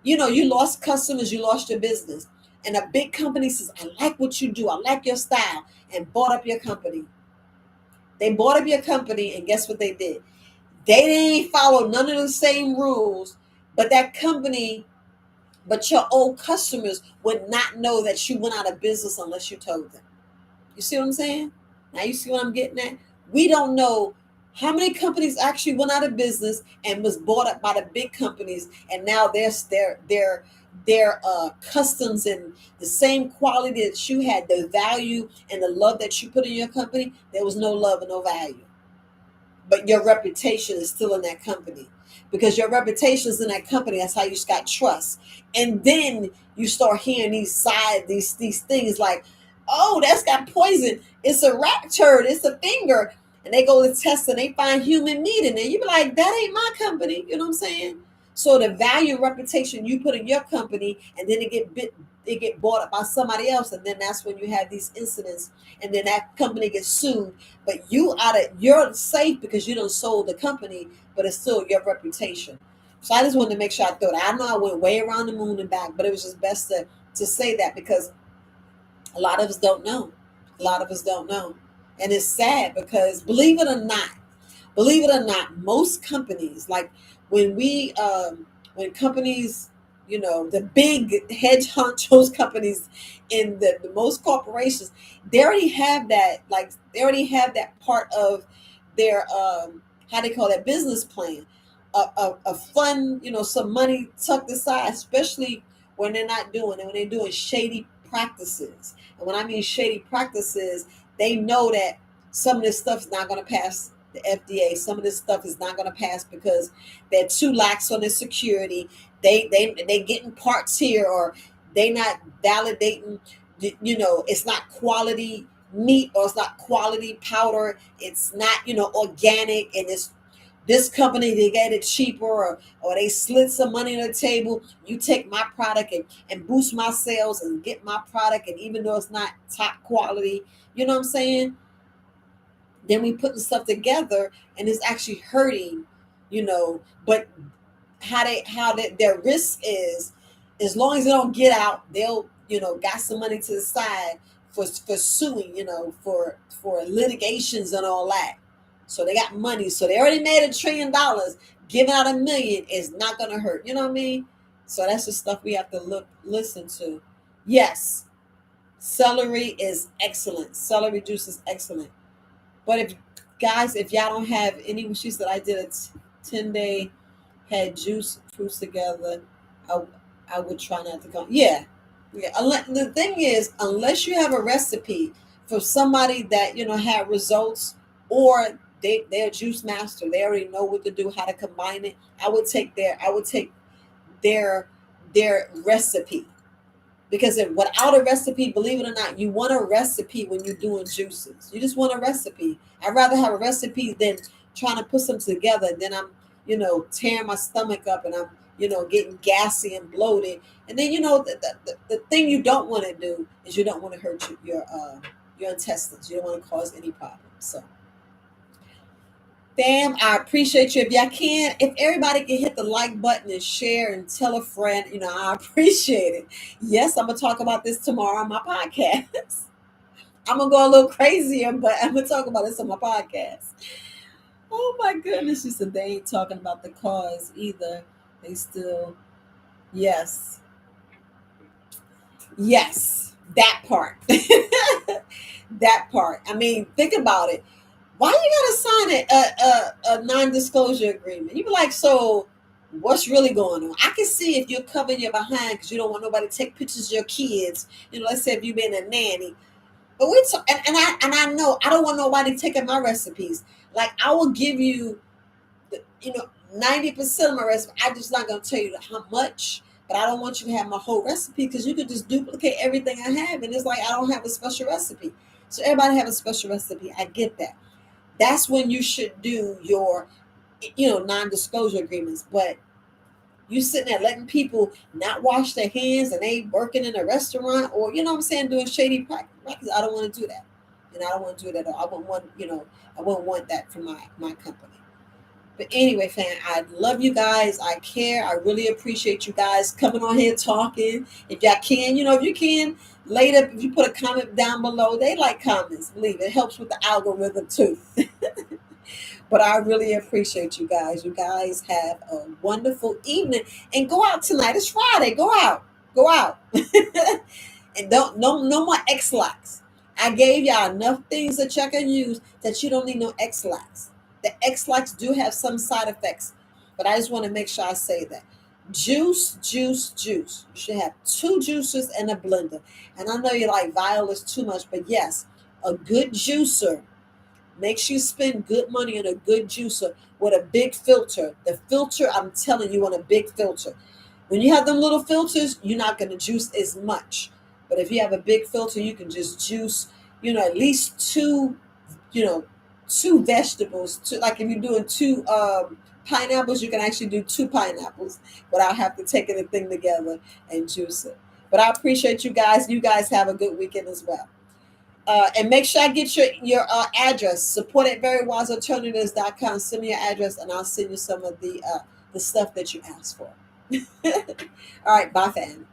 Speaker 1: you lost customers, you lost your business. And a big company says, I like what you do. I like your style, and bought up your company. They bought up your company, and guess what they did? They didn't follow none of the same rules, but but your old customers would not know that you went out of business unless you told them. You see what I'm saying? Now you see what I'm getting at? We don't know how many companies actually went out of business and was bought up by the big companies, and now their customs and the same quality that you had, the value and the love that you put in your company, there was no love and no value. But your reputation is still in that company, because your reputation is in that company. That's how you got trust. And then you start hearing these things like, oh, that's got poison, it's a rat turd, it's a finger, and they go to test and they find human meat in there. You be like, that ain't my company. You know what I'm saying? So the value and reputation you put in your company, and then it get bought up by somebody else, and then that's when you have these incidents, and then that company gets sued. But you're safe because you don't sold the company, but it's still your reputation. So I just wanted to make sure I thought. I know I went way around the moon and back, but it was just best to say that, because a lot of us don't know. A lot of us don't know, and it's sad because believe it or not, most companies, like when when companies, the big hedge honchos companies in the most corporations, they already have that, like they already have that part of their how they call that business plan, a fund, some money tucked aside, especially when they're not doing it, when they're doing shady practices. And when I mean shady practices, they know that some of this stuff is not going to pass the FDA. Some of this stuff is not going to pass because they're too lax on their security. They getting parts here, or they not validating. It's not quality meat, or it's not quality powder, it's not, organic, and it's this company, they get it cheaper, or they slid some money on the table. You take my product and boost my sales and get my product, and even though it's not top quality, you know what I'm saying, then we putting stuff together and it's actually hurting, but their risk is, as long as they don't get out, they'll, got some money to the side for suing, for litigations and all that. So they got money. So they already made $1 trillion. Giving out 1 million is not gonna hurt. You know what I mean? So that's the stuff we have to listen to. Yes, celery is excellent. Celery juice is excellent. But if y'all don't have any, she said I did a 10-day, had juice fruits together, I I would try not to go. Yeah, yeah. The thing is, unless you have a recipe for somebody that had results, or they're a juice master, they already know what to do, how to combine it. I would take their recipe, because if without a recipe, believe it or not, you want a recipe when you're doing juices. You just want a recipe. I'd rather have a recipe than trying to put some together. And then I'm, tearing my stomach up, and I'm, getting gassy and bloated. And then, the thing you don't want to do is you don't want to hurt your intestines. You don't want to cause any problems. So, bam, I appreciate you. If y'all can, if everybody can hit the like button and share and tell a friend, I appreciate it. Yes, I'm gonna talk about this tomorrow on my podcast. I'm gonna go a little crazier, but I'm gonna talk about this on my podcast. Oh my goodness, she said they ain't talking about the cause either. They still, yes, yes, that part. That part. I mean, think about it. Why you gotta sign a non-disclosure agreement? You be like, so what's really going on? I can see if you're covering your behind because you don't want nobody to take pictures of your kids. Let's say if you've been a nanny. But and I know I don't want nobody taking my recipes. Like, I will give you, 90% of my recipe. I'm just not gonna tell you how much, but I don't want you to have my whole recipe, because you could just duplicate everything I have, and it's like I don't have a special recipe. So everybody have a special recipe. I get that. That's when you should do your, non-disclosure agreements. But you sitting there letting people not wash their hands, and they working in a restaurant, or what I'm saying, doing shady practice. I don't want to do that, and I don't want to do that. I wouldn't want, I wouldn't want that for my company. But anyway, fam, I love you guys. I care. I really appreciate you guys coming on here talking. If y'all can, if you can, later, if you put a comment down below, they like comments. Believe it helps with the algorithm too. But I really appreciate you guys. You guys have a wonderful evening, and go out tonight. It's Friday. Go out. Go out. And don't no more X-Lax. I gave y'all enough things that y'all can use that you don't need no X-Lax. The X-Lax do have some side effects, but I just want to make sure I say that. Juice, juice, juice. You should have 2 juicers and a blender. And I know you're like, Violet's too much, but yes, a good juicer. Make sure you spend good money on a good juicer with a big filter. The filter, I'm telling you, on a big filter. When you have them little filters, you're not going to juice as much. But if you have a big filter, you can just juice, at least you know, 2 vegetables. Like if you're doing 2 pineapples, you can actually do 2 pineapples without having to take anything together and juice it. But I appreciate you guys. You guys have a good weekend as well. And make sure I get your address. Support at verywisealternatives.com. Send me your address, and I'll send you some of the stuff that you asked for. All right, bye, fam.